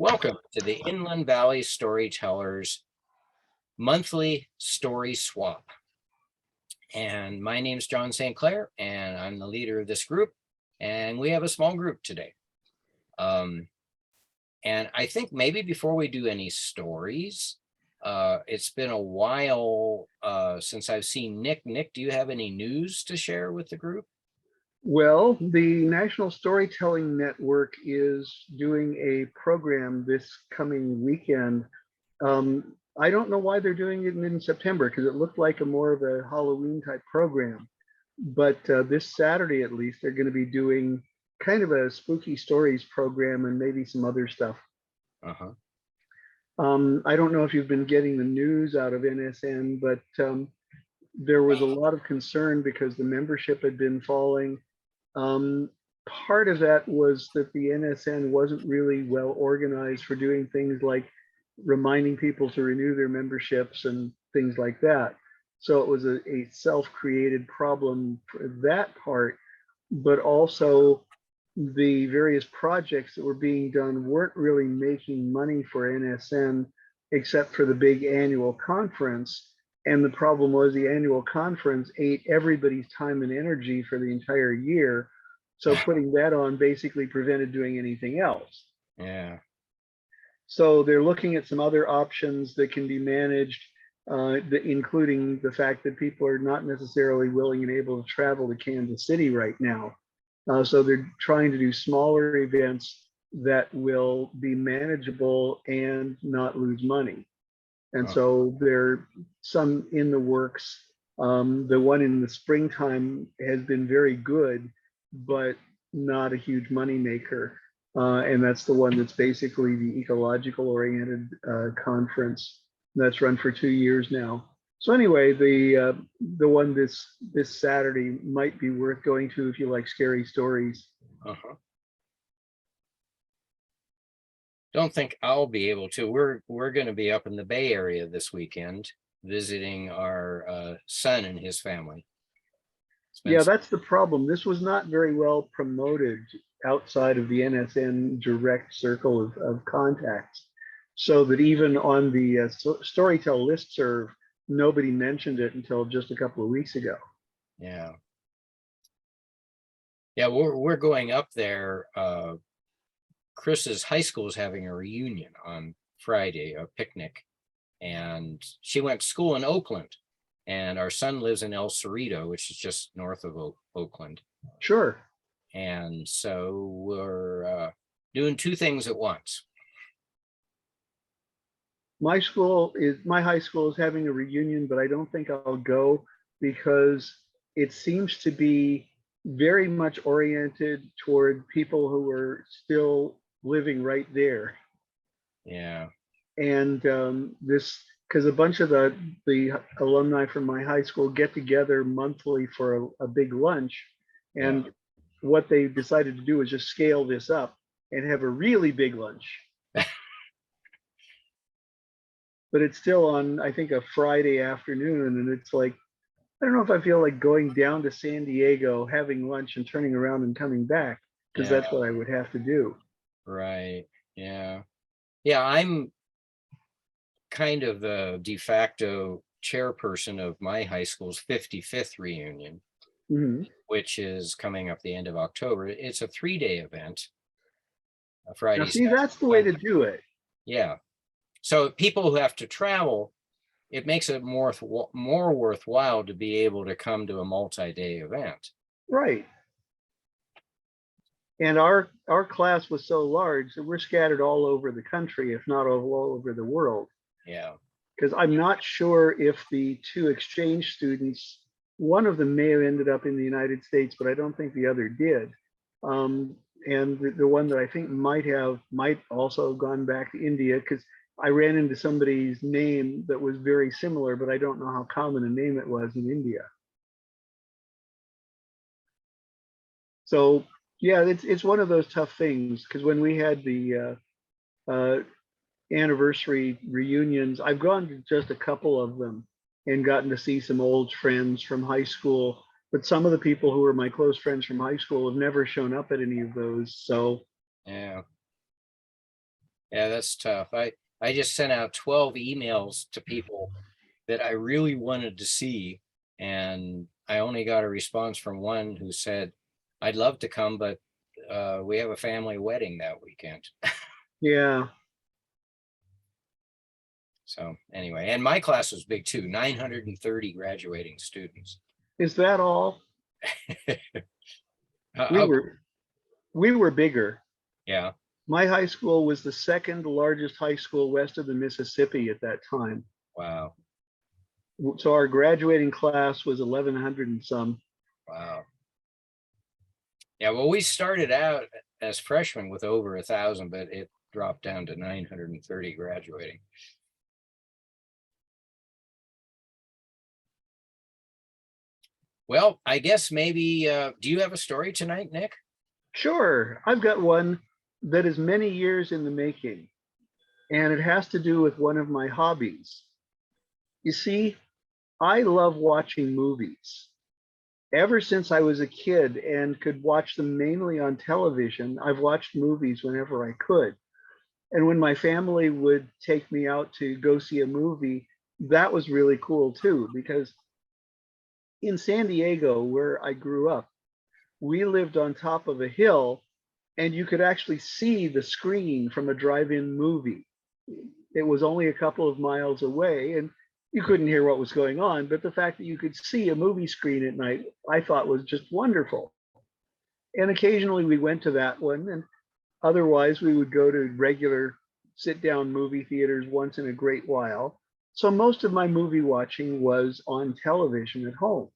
Welcome to the Inland Valley Storytellers monthly story swap. And my name's John St. Clair, and I'm the leader of this group. And we have a small group today. And I think maybe before we do any stories, it's been a while since I've seen Nick. Nick, do you have any news to share with the group? Well, the National Storytelling Network is doing a program this coming weekend. I don't know why they're doing it in September, because it looked like a more of a Halloween type program. But this Saturday, at least, they're going to be doing kind of a spooky stories program and maybe some other stuff. Uh-huh. I don't know if you've been getting the news out of NSN, but there was a lot of concern because the membership had been falling. Part of that was that the NSN wasn't really well organized for doing things like reminding people to renew their memberships and things like that. So it was a self-created problem for that part, but also the various projects that were being done weren't really making money for NSN except for the big annual conference. And the problem was the annual conference ate everybody's time and energy for the entire year. So putting that on basically prevented doing anything else. Yeah. So they're looking at some other options that can be managed, including the fact that people are not necessarily willing and able to travel to Kansas City right now. So they're trying to do smaller events that will be manageable and not lose money. And so there are some in the works. The one in the springtime has been very good, but not a huge money maker. And that's the one that's basically the ecological oriented conference that's run for 2 years now. So anyway, the one this Saturday might be worth going to if you like scary stories. Uh-huh. Don't think I'll be able to. We're going to be up in the Bay Area this weekend visiting our son and his family. Yeah, that's the problem. This was not very well promoted outside of the NSN direct circle of contacts, so that even on the Storytel listserv, nobody mentioned it until just a couple of weeks ago. Yeah. Yeah, we're going up there. Chris's high school is having a reunion on Friday, a picnic, and she went to school in Oakland, and our son lives in El Cerrito, which is just north of Oakland. Sure. And so we're doing two things at once. My high school is having a reunion, but I don't think I'll go because it seems to be very much oriented toward people who are still living right there. Yeah. And because a bunch of the alumni from my high school get together monthly for a big lunch, and what they decided to do is just scale this up and have a really big lunch. But it's still on, I think, a Friday afternoon, and it's like, I don't know if I feel like going down to San Diego, having lunch and turning around and coming back, because that's what I would have to do. Right. Yeah. Yeah, I'm kind of the de facto chairperson of my high school's 55th reunion, which is coming up the end of October. It's a 3-day event. Friday. Now, see, that's the way to do it. Yeah. So people who have to travel, it makes it more worthwhile to be able to come to a multi-day event. Right. And our class was so large that we're scattered all over the country, if not all over the world. Yeah. Because I'm not sure if the two exchange students, one of them may have ended up in the United States, but I don't think the other did. And the one that I think might also have gone back to India, because I ran into somebody's name that was very similar, but I don't know how common a name it was in India. So yeah, it's one of those tough things, because when we had the anniversary reunions, I've gone to just a couple of them and gotten to see some old friends from high school, but some of the people who were my close friends from high school have never shown up at any of those. So yeah. Yeah, that's tough. I just sent out 12 emails to people that I really wanted to see, and I only got a response from one who said, "I'd love to come, but we have a family wedding that weekend." Yeah. So anyway, and my class was big too, 930 graduating students. Is that all? How, We how- were we were bigger. yeah, My high school was the second largest high school west of the Mississippi at that time. wow, So our graduating class was 1,100 and some. wow. Yeah, well, we started out as freshmen with over 1,000, but it dropped down to 930 graduating. Well, I guess maybe, do you have a story tonight, Nick? Sure, I've got one that is many years in the making, and it has to do with one of my hobbies. You see, I love watching movies. Ever since I was a kid and could watch them mainly on television, I've watched movies whenever I could. And when my family would take me out to go see a movie, that was really cool too, because in San Diego, where I grew up, we lived on top of a hill and you could actually see the screen from a drive-in movie. It was only a couple of miles away and you couldn't hear what was going on, but the fact that you could see a movie screen at night, I thought was just wonderful. And occasionally we went to that one, and otherwise we would go to regular sit-down movie theaters once in a great while. So most of my movie watching was on television at home.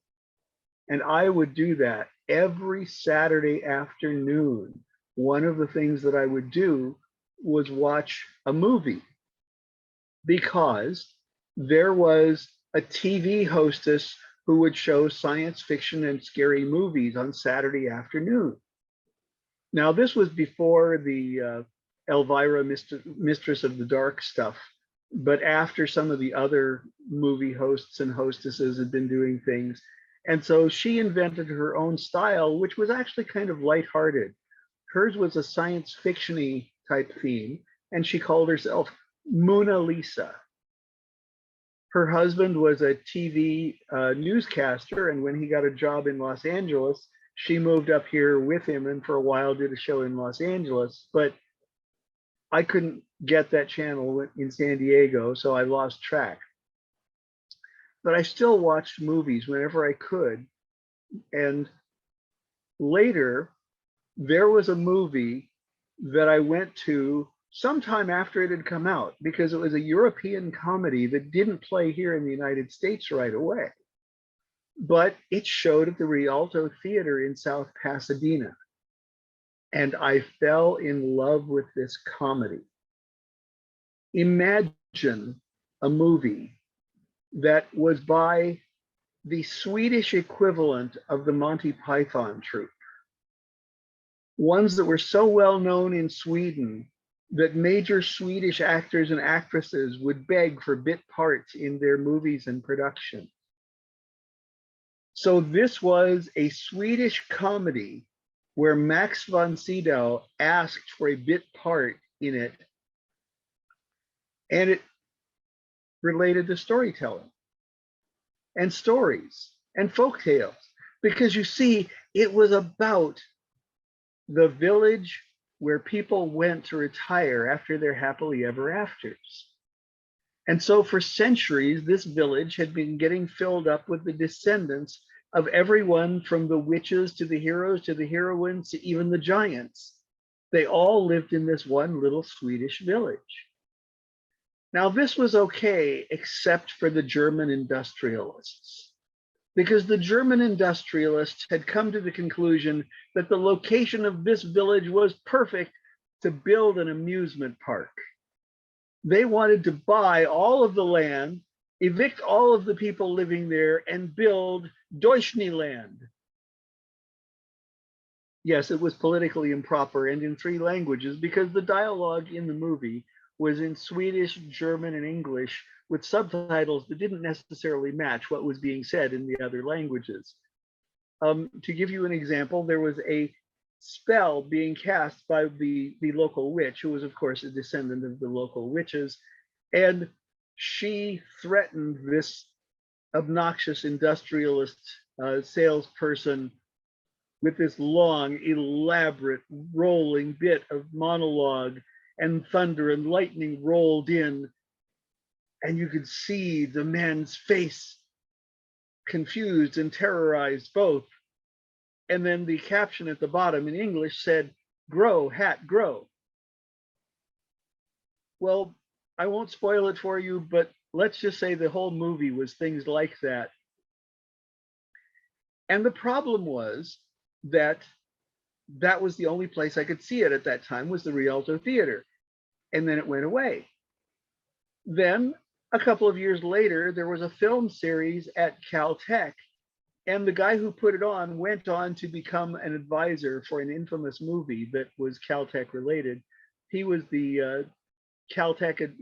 And I would do that every Saturday afternoon. One of the things that I would do was watch a movie because there was a TV hostess who would show science fiction and scary movies on Saturday afternoon. Now, this was before the Elvira, Mistress of the Dark stuff, but after some of the other movie hosts and hostesses had been doing things. And so she invented her own style, which was actually kind of lighthearted. Hers was a science fiction-y type theme, and she called herself Mona Lisa. Her husband was a TV newscaster, and when he got a job in Los Angeles, she moved up here with him and for a while did a show in Los Angeles. But I couldn't get that channel in San Diego, so I lost track. But I still watched movies whenever I could. And later, there was a movie that I went to sometime after it had come out because it was a European comedy that didn't play here in the United States right away. But it showed at the Rialto Theater in South Pasadena. And I fell in love with this comedy. Imagine a movie that was by the Swedish equivalent of the Monty Python troupe. Ones that were so well known in Sweden that major Swedish actors and actresses would beg for bit parts in their movies and production. So this was a Swedish comedy where Max von Sydow asked for a bit part in it, and it related to storytelling and stories and folk tales, because you see, it was about the village where people went to retire after their happily ever afters. And so for centuries, this village had been getting filled up with the descendants of everyone from the witches to the heroes to the heroines to even the giants. They all lived in this one little Swedish village. Now, this was okay, except for the German industrialists, because the German industrialists had come to the conclusion that the location of this village was perfect to build an amusement park. They wanted to buy all of the land, evict all of the people living there, and build Deutschland. Yes, it was politically improper and in 3 languages because the dialogue in the movie was in Swedish, German, and English with subtitles that didn't necessarily match what was being said in the other languages. To give you an example, there was a spell being cast by the local witch, who was, of course, a descendant of the local witches. And she threatened this obnoxious industrialist salesperson with this long, elaborate, rolling bit of monologue, and thunder and lightning rolled in, and you could see the man's face confused and terrorized both. And then the caption at the bottom in English said, "Grow, hat, grow." Well, I won't spoil it for you, but let's just say the whole movie was things like that. And the problem was that that was the only place I could see it at that time, was the Rialto Theater. And then it went away. Then a couple of years later, there was a film series at Caltech, and the guy who put it on went on to become an advisor for an infamous movie that was Caltech related. He was the Caltech,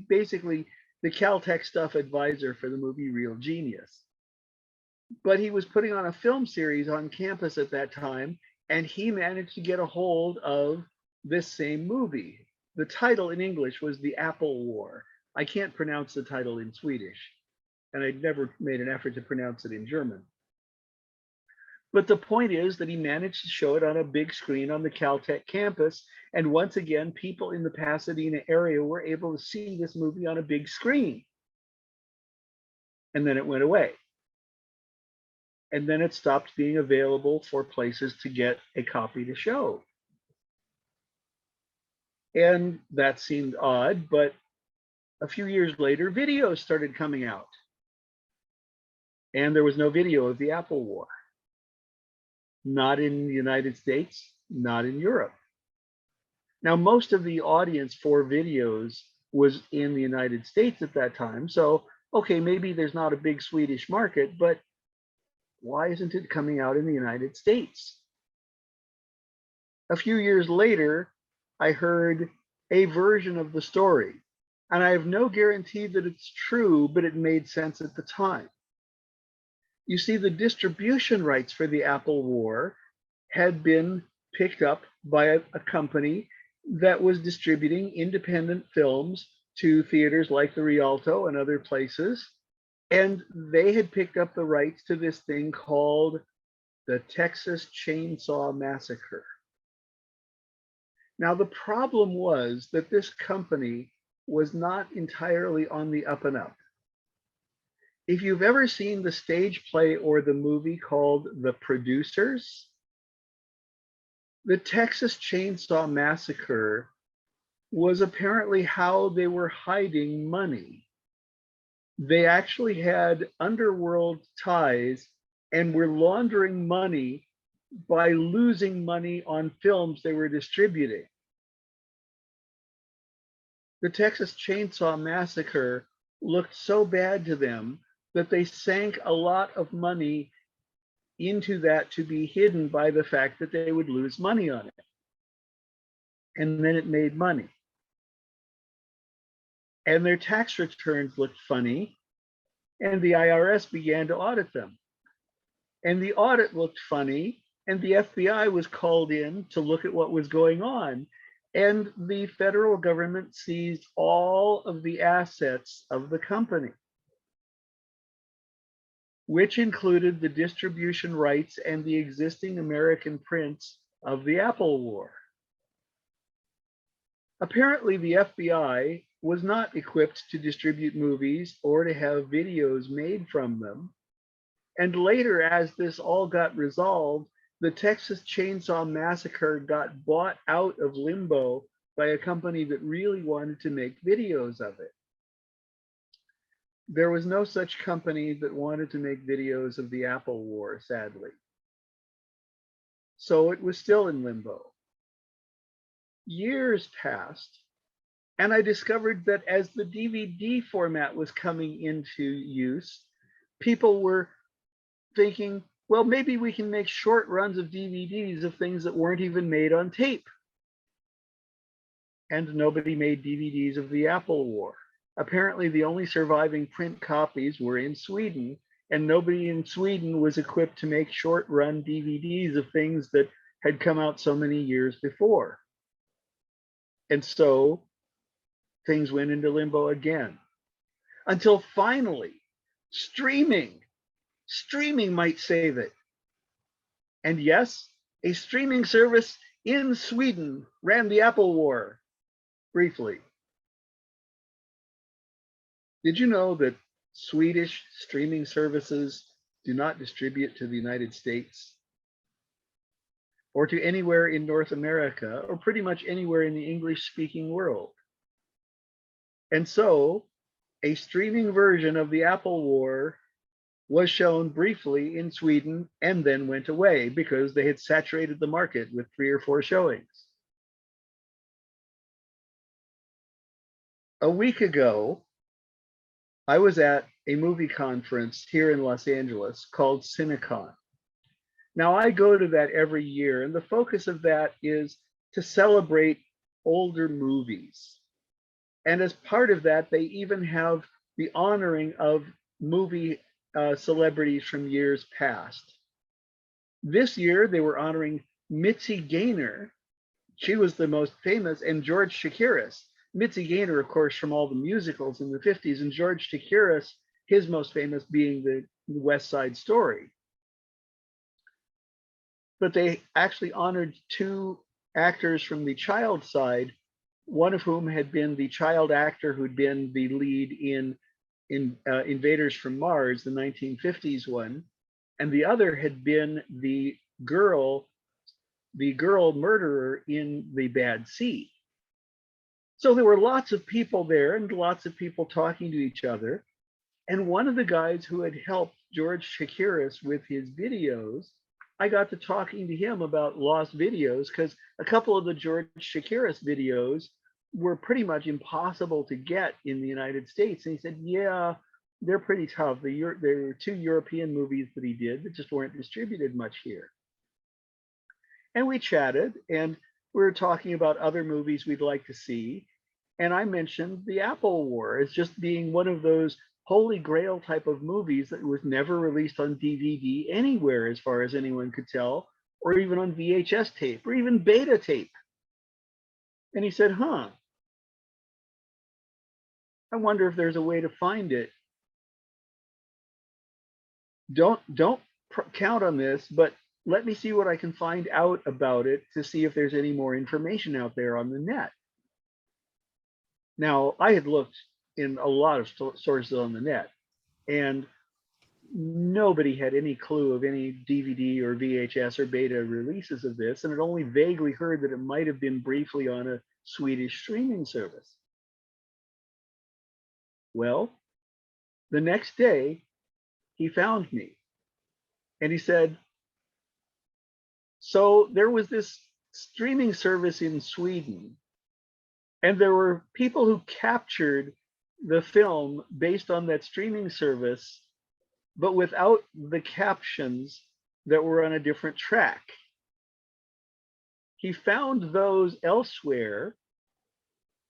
basically the Caltech stuff advisor for the movie Real Genius. But he was putting on a film series on campus at that time, and he managed to get a hold of this same movie. The title in English was The Apple War. I can't pronounce the title in Swedish, and I'd never made an effort to pronounce it in German. But the point is that he managed to show it on a big screen on the Caltech campus. And once again, people in the Pasadena area were able to see this movie on a big screen. And then it went away. And then it stopped being available for places to get a copy to show. And that seemed odd, but a few years later, videos started coming out. And there was no video of the Apple War. Not in the United States, not in Europe. Now, most of the audience for videos was in the United States at that time. So, okay, maybe there's not a big Swedish market, but why isn't it coming out in the United States? A few years later, I heard a version of the story, and I have no guarantee that it's true, but it made sense at the time. You see, the distribution rights for the Apple War had been picked up by a company that was distributing independent films to theaters like the Rialto and other places. And they had picked up the rights to this thing called the Texas Chainsaw Massacre. Now, the problem was that this company was not entirely on the up and up. If you've ever seen the stage play or the movie called The Producers, the Texas Chainsaw Massacre was apparently how they were hiding money. They actually had underworld ties and were laundering money by losing money on films they were distributing. The Texas Chainsaw Massacre looked so bad to them that they sank a lot of money into that to be hidden by the fact that they would lose money on it. And then it made money. And their tax returns looked funny, and the IRS began to audit them. And the audit looked funny, and the FBI was called in to look at what was going on. And the federal government seized all of the assets of the company, which included the distribution rights and the existing American prints of the Apple War. Apparently, the FBI was not equipped to distribute movies or to have videos made from them. And later, as this all got resolved, the Texas Chainsaw Massacre got bought out of limbo by a company that really wanted to make videos of it. There was no such company that wanted to make videos of the Apple War, sadly. So it was still in limbo. Years passed, and I discovered that as the DVD format was coming into use, people were thinking, well, maybe we can make short runs of DVDs of things that weren't even made on tape. And nobody made DVDs of the Apple War. Apparently, the only surviving print copies were in Sweden, and nobody in Sweden was equipped to make short run DVDs of things that had come out so many years before. And so things went into limbo again until finally streaming might save it. And yes, a streaming service in Sweden ran the Apple War briefly. Did you know that Swedish streaming services do not distribute to the United States or to anywhere in North America or pretty much anywhere in the English-speaking world? And so a streaming version of the Apple War was shown briefly in Sweden and then went away because they had saturated the market with 3 or 4 showings. A week ago, I was at a movie conference here in Los Angeles called Cinecon. Now, I go to that every year, and the focus of that is to celebrate older movies. And as part of that, they even have the honoring of movie celebrities from years past. This year, they were honoring Mitzi Gaynor. She was the most famous, and George Chakiris. Mitzi Gaynor, of course, from all the musicals in the 50s, and George Chakiris, his most famous being the West Side Story. But they actually honored 2 actors from the child side, one of whom had been the child actor who'd been the lead in Invaders from Mars, the 1950s one, and the other had been the girl murderer in The Bad Seed. So there were lots of people there and lots of people talking to each other. And one of the guys who had helped George Chakiris with his videos, I got to talking to him about lost videos because a couple of the George Chakiris videos were pretty much impossible to get in the United States. And he said, yeah, they're pretty tough. There were 2 European movies that he did that just weren't distributed much here. And we chatted and we were talking about other movies we'd like to see. And I mentioned the Apple War as just being one of those holy grail type of movies that was never released on DVD anywhere, as far as anyone could tell, or even on VHS tape, or even beta tape. And he said, huh, I wonder if there's a way to find it. Don't count on this, but let me see what I can find out about it to see if there's any more information out there on the net. Now, I had looked in a lot of sources on the net, and nobody had any clue of any DVD or VHS or beta releases of this, and had only vaguely heard that it might have been briefly on a Swedish streaming service. Well, the next day, he found me, and he said, so there was this streaming service in Sweden, and there were people who captured the film based on that streaming service, but without the captions that were on a different track. He found those elsewhere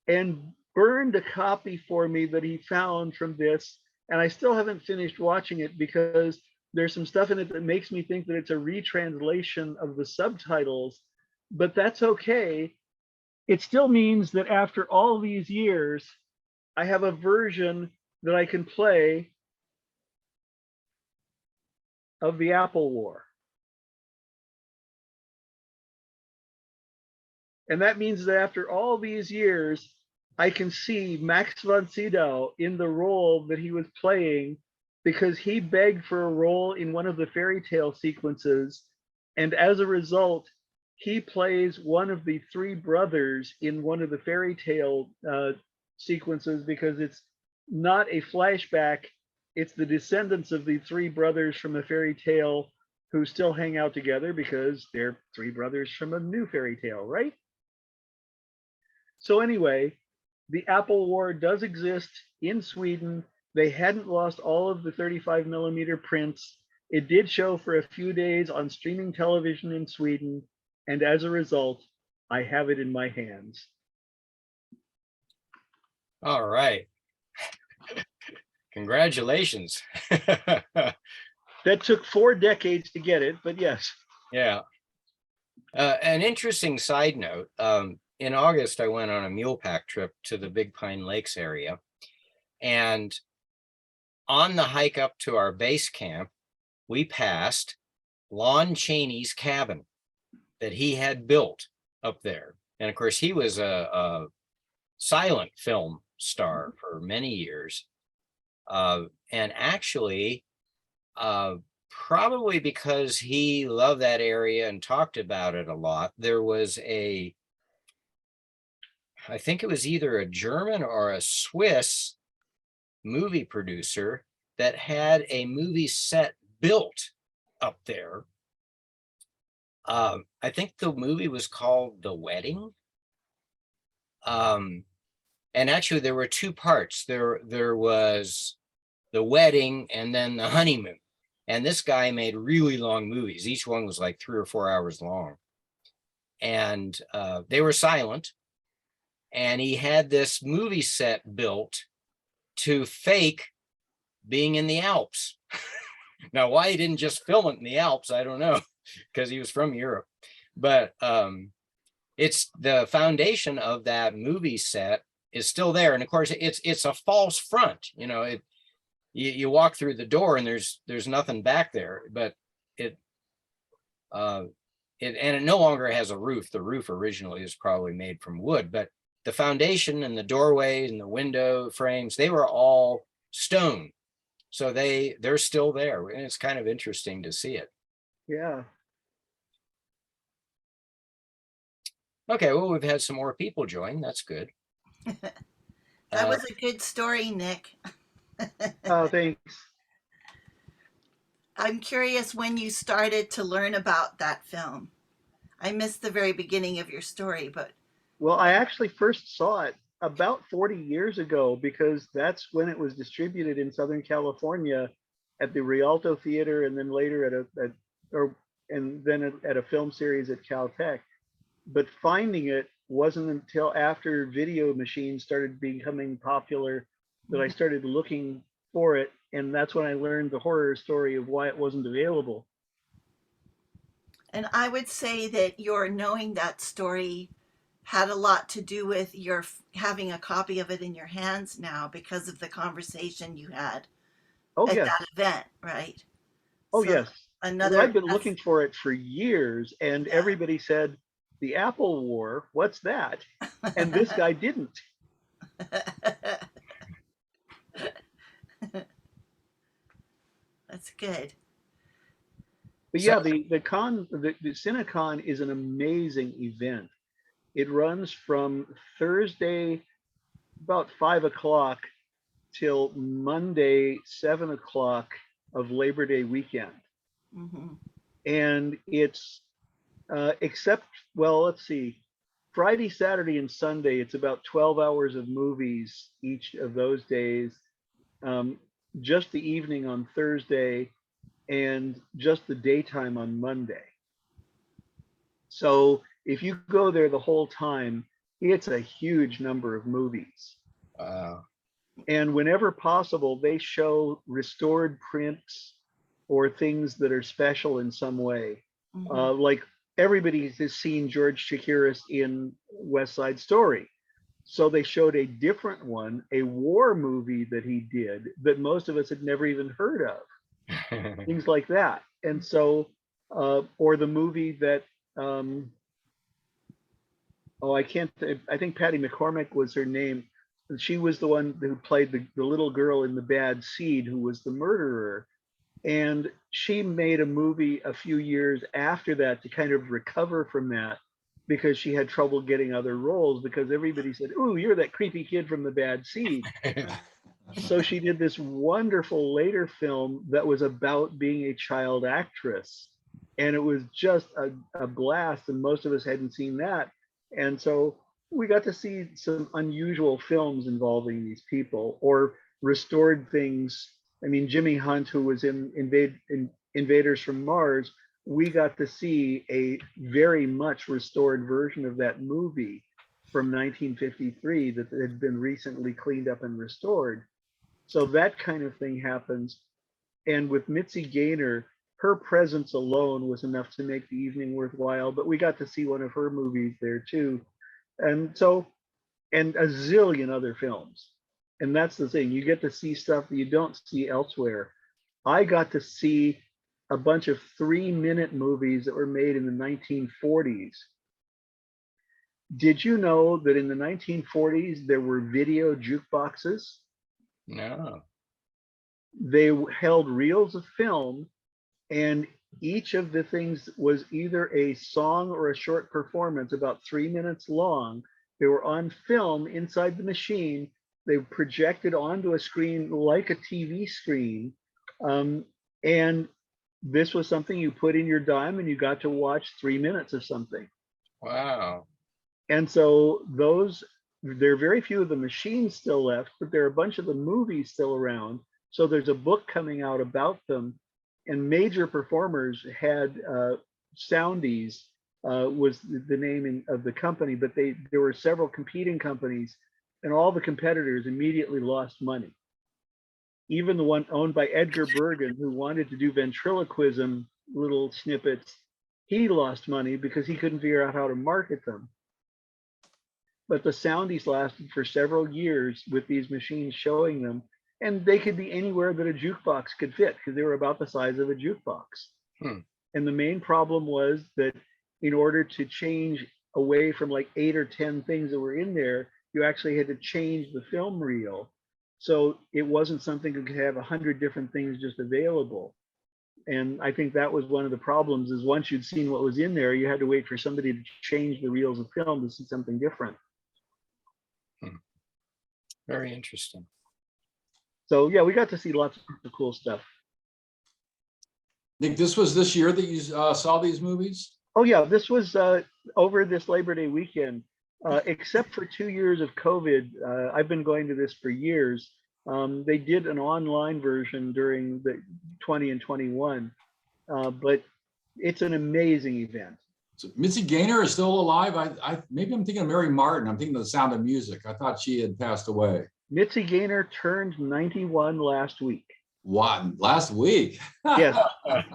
and burned a copy for me that he found from this. And I still haven't finished watching it because there's some stuff in it that makes me think that it's a retranslation of the subtitles, but that's okay. It still means that after all these years, I have a version that I can play of the Apple War. And that means that after all these years, I can see Max von Sydow in the role that he was playing because he begged for a role in one of the fairy tale sequences. And as a result, he plays one of the 3 brothers in one of the fairy tale sequences because it's not a flashback. It's the descendants of the 3 brothers from a fairy tale who still hang out together because they're 3 brothers from a new fairy tale, right? So anyway, the Apple War does exist in Sweden. They hadn't lost all of the 35mm prints. It did show for a few days on streaming television in Sweden. And as a result, I have it in my hands. All right. Congratulations. That took 4 decades to get it, but yes. Yeah. An interesting side note, in August, I went on a mule pack trip to the Big Pine Lakes area. And on the hike up to our base camp, we passed Lon Chaney's cabin that he had built up there. And of course, he was a silent film star for many years. And actually, probably because he loved that area and talked about it a lot, there was I think it was either a German or a Swiss movie producer that had a movie set built up there. I think the movie was called The Wedding. And actually there were two parts. There was the wedding and then the honeymoon. And this guy made really long movies. Each one was like 3 or 4 hours long. And they were silent. And he had this movie set built to fake being in the Alps. Now, why he didn't just film it in the Alps, I don't know, because he was from Europe. But it's the foundation of that movie set is still there. And of course, it's a false front. You know, you walk through the door and there's nothing back there, but it no longer has a roof. The roof originally is probably made from wood, but the foundation and the doorways and the window frames, they were all stone. So they're still there. And it's kind of interesting to see it. Yeah. Okay, well, we've had some more people join. That's good. That was a good story, Nick. Oh, thanks. I'm curious when you started to learn about that film. I missed the very beginning of your story, but Well, I actually first saw it about 40 years ago because that's when it was distributed in Southern California at the Rialto Theater, and then later at a film series at Caltech. But finding it wasn't until after video machines started becoming popular that I started looking for it, and that's when I learned the horror story of why it wasn't available. and I would say that your knowing that story had a lot to do with your having a copy of it in your hands now because of the conversation you had Oh at yes. that event, right? Oh So yes. another I've been looking for it for years, and yeah. everybody said, the Apple War, what's that? And this guy didn't. That's good. But So yeah, the Cinecon is an amazing event. It runs from Thursday about 5 o'clock till Monday 7 o'clock of Labor Day weekend, Hmm. and it's except, well, let's see, Friday, Saturday, and Sunday, it's about 12 hours of movies each of those days. Um, just the evening on Thursday, and just the daytime on Monday. So if you go there the whole time, it's a huge number of movies. And whenever possible, they show restored prints or things that are special in some way. Hmm. Like everybody has seen George Chakiris in West Side Story. So they showed a different one, a war movie that he did that most of us had never even heard of, things like that. And so, or the movie that, I can't, I think Patty McCormick was her name. She was the one who played the little girl in The Bad Seed, who was the murderer. And she made a movie a few years after that to kind of recover from that, because she had trouble getting other roles because everybody said, "Ooh, you're that creepy kid from The Bad Seed." So she did this wonderful later film that was about being a child actress. And it was just a blast. And most of us hadn't seen that. And so we got to see some unusual films involving these people or restored things. I mean, Jimmy Hunt, who was in Invaders from Mars, we got to see a very much restored version of that movie from 1953 that had been recently cleaned up and restored. So that kind of thing happens. And with Mitzi Gaynor, her presence alone was enough to make the evening worthwhile. But we got to see one of her movies there too, and so and a zillion other films. And that's the thing, you get to see stuff that you don't see elsewhere. I got to see a bunch of 3-minute movies that were made in the 1940s. Did you know that in the 1940s there were video jukeboxes? No. They held reels of film, and each of the things was either a song or a short performance about 3 minutes long. They were on film inside the machine. They projected onto a screen like a TV screen. And this was something you put in your dime and you got to watch 3 minutes of something. Wow. And so there are very few of the machines still left, but there are a bunch of the movies still around. So there's a book coming out about them, and major performers had Soundies was the name of the company, but there were several competing companies, and all the competitors immediately lost money. Even the one owned by Edgar Bergen, who wanted to do ventriloquism little snippets, he lost money because he couldn't figure out how to market them. But the Soundies lasted for several years with these machines showing them, and they could be anywhere that a jukebox could fit because they were about the size of a jukebox. And the main problem was that in order to change away from like 8 or 10 things that were in there, you actually had to change the film reel. So it wasn't something that could have 100 different things just available. And I think that was one of the problems, is once you'd seen what was in there, you had to wait for somebody to change the reels of film to see something different. Very interesting. So yeah, we got to see lots of cool stuff. Nick, this was this year that you saw these movies? Oh yeah, this was over this Labor Day weekend. Except for 2 years of COVID, I've been going to this for years. They did an online version during the 20 and 21, but it's an amazing event. So Mitzi Gaynor is still alive. Maybe I'm thinking of Mary Martin. I'm thinking of The Sound of Music. I thought she had passed away. Mitzi Gaynor turned 91 last week. What? Last week? Yes,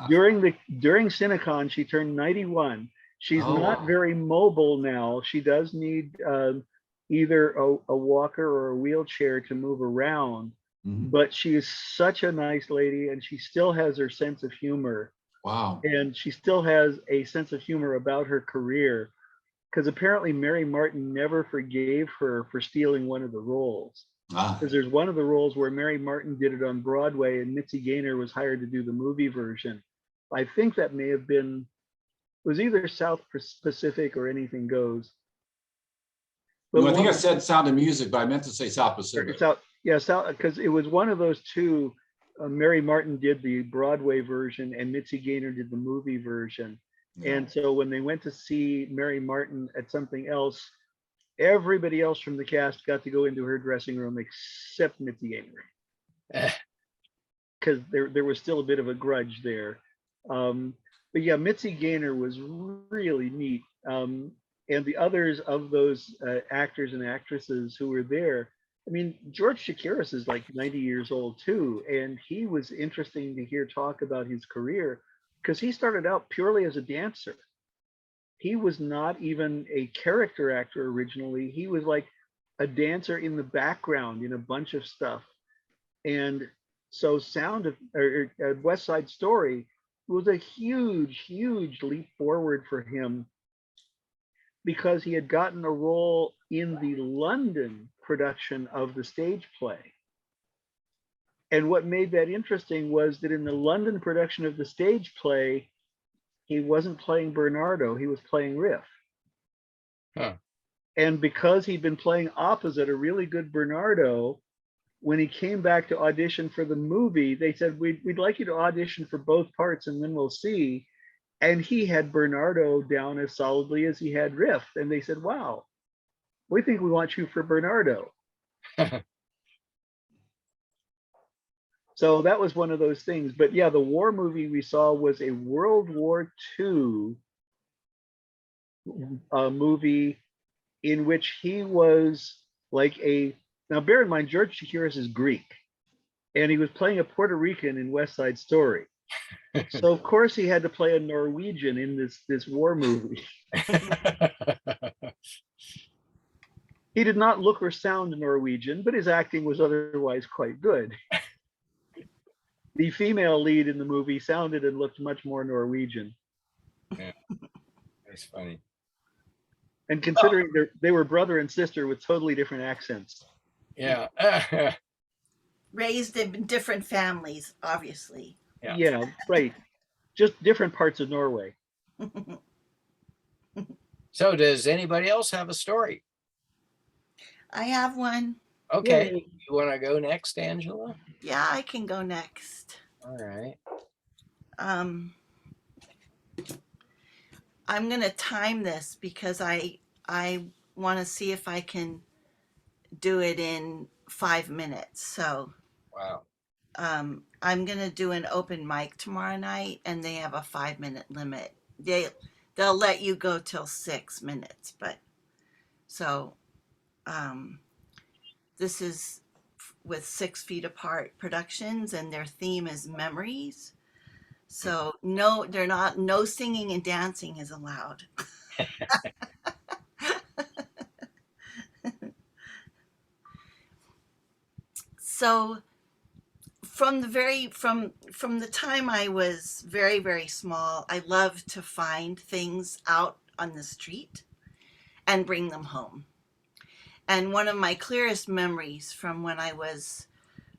during Cinecon, she turned 91. She's not very mobile now. She does need either a walker or a wheelchair to move around, but she is such a nice lady, and she still has her sense of humor. Wow. And she still has a sense of humor about her career, because apparently Mary Martin never forgave her for stealing one of the roles. Because there's one of the roles where Mary Martin did it on Broadway and Mitzi Gaynor was hired to do the movie version. I think that may have been, it was either South Pacific or Anything Goes. But No, I think I said Sound of Music, but I meant to say South Pacific. Because it was one of those two. Mary Martin did the Broadway version and Mitzi Gaynor did the movie version. Yeah. And so when they went to see Mary Martin at something else, everybody else from the cast got to go into her dressing room except Mitzi Gaynor. Because there was still a bit of a grudge there. But yeah, Mitzi Gaynor was really neat. And the others of those actors and actresses who were there, I mean, George Chakiris is like 90 years old too, and he was interesting to hear talk about his career because he started out purely as a dancer. He was not even a character actor originally. He was like a dancer in the background in a bunch of stuff. And so West Side Story was a huge, huge leap forward for him because he had gotten a role in the London production of the stage play. And what made that interesting was that in the London production of the stage play, he wasn't playing Bernardo, he was playing Riff. And because he'd been playing opposite a really good Bernardo, when he came back to audition for the movie, they said, we'd like you to audition for both parts and then we'll see. And he had Bernardo down as solidly as he had Riff. And they said, wow, we think we want you for Bernardo. So that was one of those things. But yeah, the war movie we saw was a World War II movie in which he was like now bear in mind, George Chakiris is Greek, and he was playing a Puerto Rican in West Side Story. So of course he had to play a Norwegian in this war movie. He did not look or sound Norwegian, but his acting was otherwise quite good. The female lead in the movie sounded and looked much more Norwegian. Yeah, that's funny. And considering they were brother and sister with totally different accents. Yeah. Raised in different families, obviously. Yeah. Yeah, right. Just different parts of Norway. So does anybody else have a story? I have one. Okay. Yay. You want to go next, Angela? Yeah, I can go next. All right. I'm gonna time this because I want to see if I can do it in 5 minutes. So Wow. I'm gonna do an open mic tomorrow night, and they have a 5-minute limit. They'll let you go till 6 minutes, but so this is with 6 Feet Apart Productions, and their theme is memories. So no, they're not. No singing and dancing is allowed. So from the time I was very, very small, I loved to find things out on the street and bring them home. And one of my clearest memories from when I was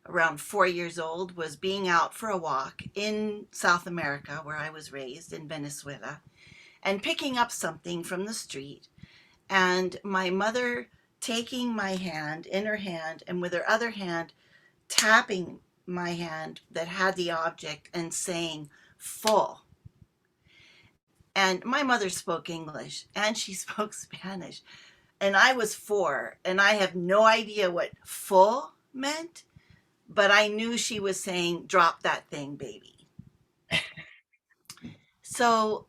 around 4 years old was being out for a walk in South America, where I was raised in Venezuela, and picking up something from the street, and my mother taking my hand in her hand and with her other hand tapping my hand that had the object and saying full. And my mother spoke English and she spoke Spanish, and I was 4 and I have no idea what full meant, but I knew she was saying drop that thing, baby. So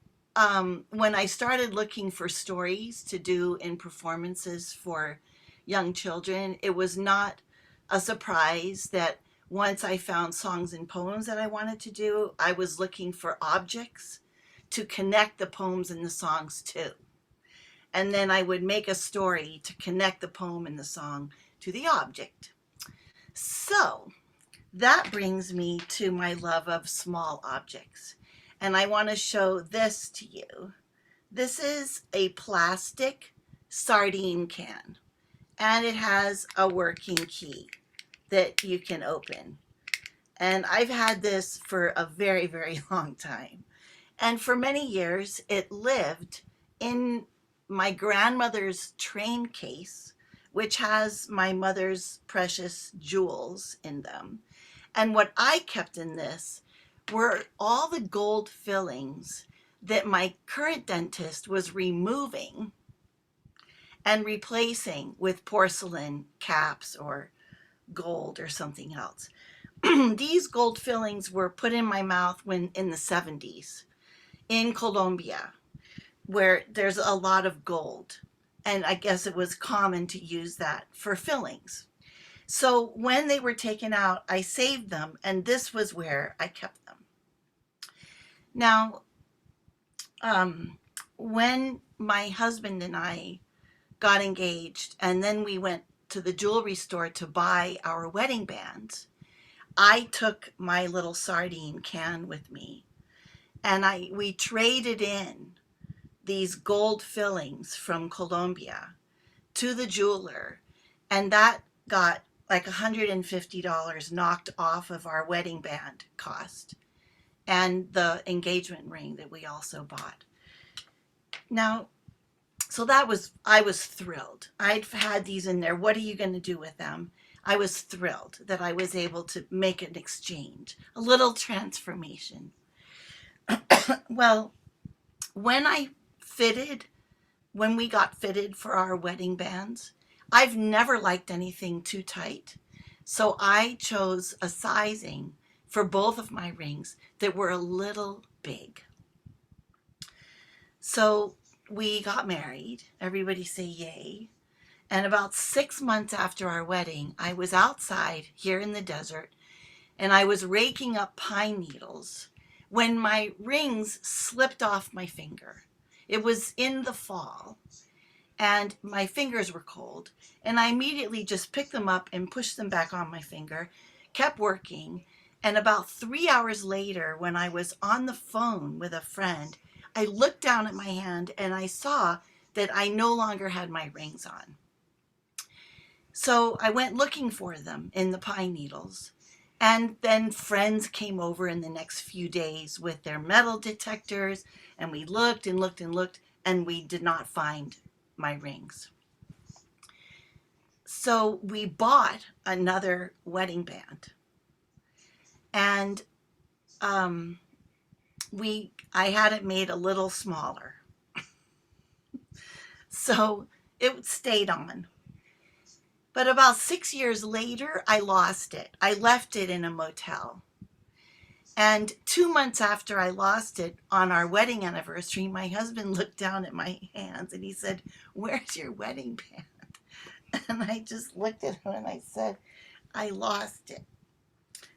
when I started looking for stories to do in performances for young children, it was not a surprise that once I found songs and poems that I wanted to do, I was looking for objects to connect the poems and the songs to. And then I would make a story to connect the poem and the song to the object. So that brings me to my love of small objects. And I want to show this to you. This is a plastic sardine can, and it has a working key that you can open. And I've had this for a very, very long time. And for many years, it lived in my grandmother's train case, which has my mother's precious jewels in them. And what I kept in this were all the gold fillings that my current dentist was removing and replacing with porcelain caps or gold or something else. These gold fillings were put in my mouth when in the 70s in Colombia, where there's a lot of gold. And I guess it was common to use that for fillings. So when they were taken out, I saved them, and this was where I kept them. Now, when my husband and I got engaged, and then we went to the jewelry store to buy our wedding bands, I took my little sardine can with me, and we traded in these gold fillings from Colombia to the jeweler, and that got like $150 knocked off of our wedding band cost and the engagement ring that we also bought. Now, so I was thrilled. I'd had these in there. What are you going to do with them? I was thrilled that I was able to make an exchange, a little transformation. Well, when we got fitted for our wedding bands, I've never liked anything too tight. So I chose a sizing for both of my rings that were a little big. So we got married. Everybody say yay. And about 6 months after our wedding, I was outside here in the desert, and I was raking up pine needles. when my rings slipped off my finger. It was in the fall and my fingers were cold. And I immediately just picked them up and pushed them back on my finger, kept working. And about 3 hours later, when I was on the phone with a friend, I looked down at my hand and I saw that I no longer had my rings on. So I went looking for them in the pine needles. And then friends came over in the next few days with their metal detectors, and we looked and looked and looked, and we did not find my rings. So we bought another wedding band, and I had it made a little smaller, so it stayed on. But about 6 years later, I lost it. I left it in a motel. And 2 months after I lost it, on our wedding anniversary, my husband looked down at my hands and he said, "Where's your wedding band?" And I just looked at him and I said, "I lost it."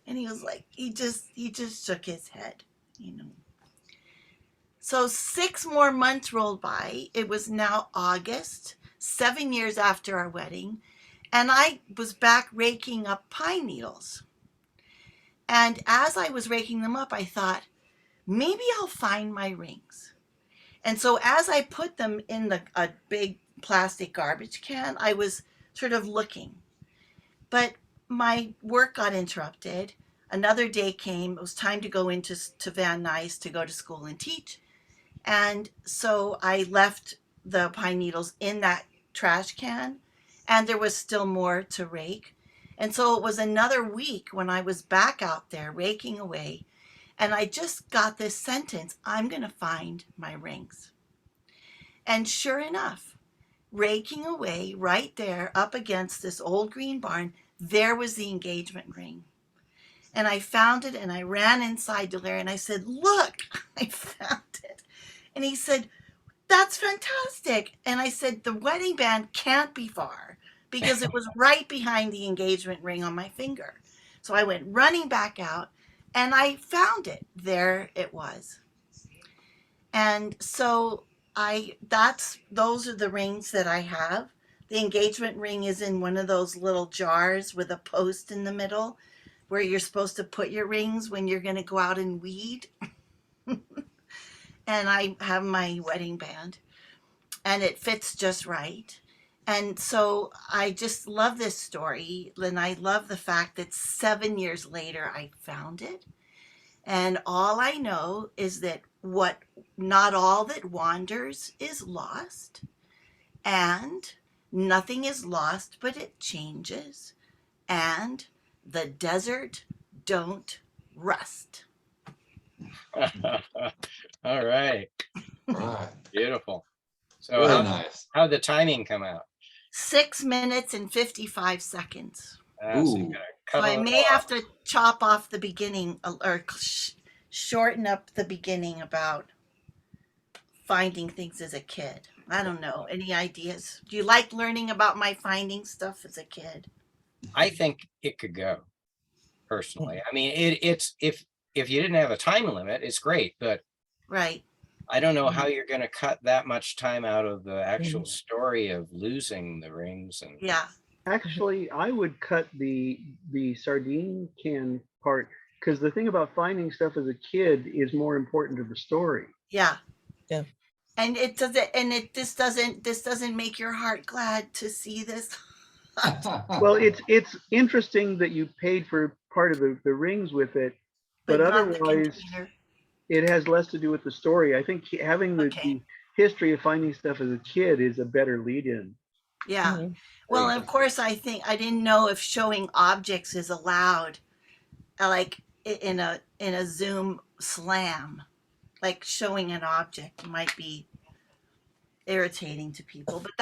And he was like, he just shook his head, you know. So 6 more months rolled by. It was now August, 7 years after our wedding. And I was back raking up pine needles. And as I was raking them up, I thought, maybe I'll find my rings. And so as I put them in a big plastic garbage can, I was sort of looking. But my work got interrupted. Another day came. It was time to go into Van Nuys to go to school and teach. And so I left the pine needles in that trash can, and there was still more to rake. And so it was another week when I was back out there raking away, and I just got this sentence, "I'm going to find my rings." And sure enough, raking away right there up against this old green barn, there was the engagement ring. And I found it, and I ran inside to Larry and I said, "Look, I found it." And he said, "That's fantastic." And I said, "The wedding band can't be far," because it was right behind the engagement ring on my finger. So I went running back out and I found it. There it was. And so those are the rings that I have. The engagement ring is in one of those little jars with a post in the middle where you're supposed to put your rings when you're going to go out and weed. And I have my wedding band and it fits just right. And so I just love this story. And I love the fact that 7 years later, I found it. And all I know is that not all that wanders is lost. And nothing is lost, but it changes. And the desert don't rust. All right. Right. Beautiful. So Really nice. how'd the timing come out? 6 minutes and 55 seconds. So you Ooh. gotta So cut I it may off. have to chop off the beginning or shorten up the beginning about finding things as a kid. I don't know. Any ideas? Do you like learning about my finding stuff as a kid? I think it could go, personally. I mean, it's if you didn't have a time limit, it's great, but Right. I don't know how you're going to cut that much time out of the actual story of losing the rings. And Yeah. Actually, I would cut the sardine can part, because the thing about finding stuff as a kid is more important to the story. Yeah. Yeah. And this doesn't make your heart glad to see this. Well, it's interesting that you paid for part of the rings with it, but not the otherwise container. it has less to do with the story. I think having the history of finding stuff as a kid is a better lead-in. Yeah. Mhm. Well, of course, I think I didn't know if showing objects is allowed, like in a Zoom slam, like showing an object might be irritating to people. But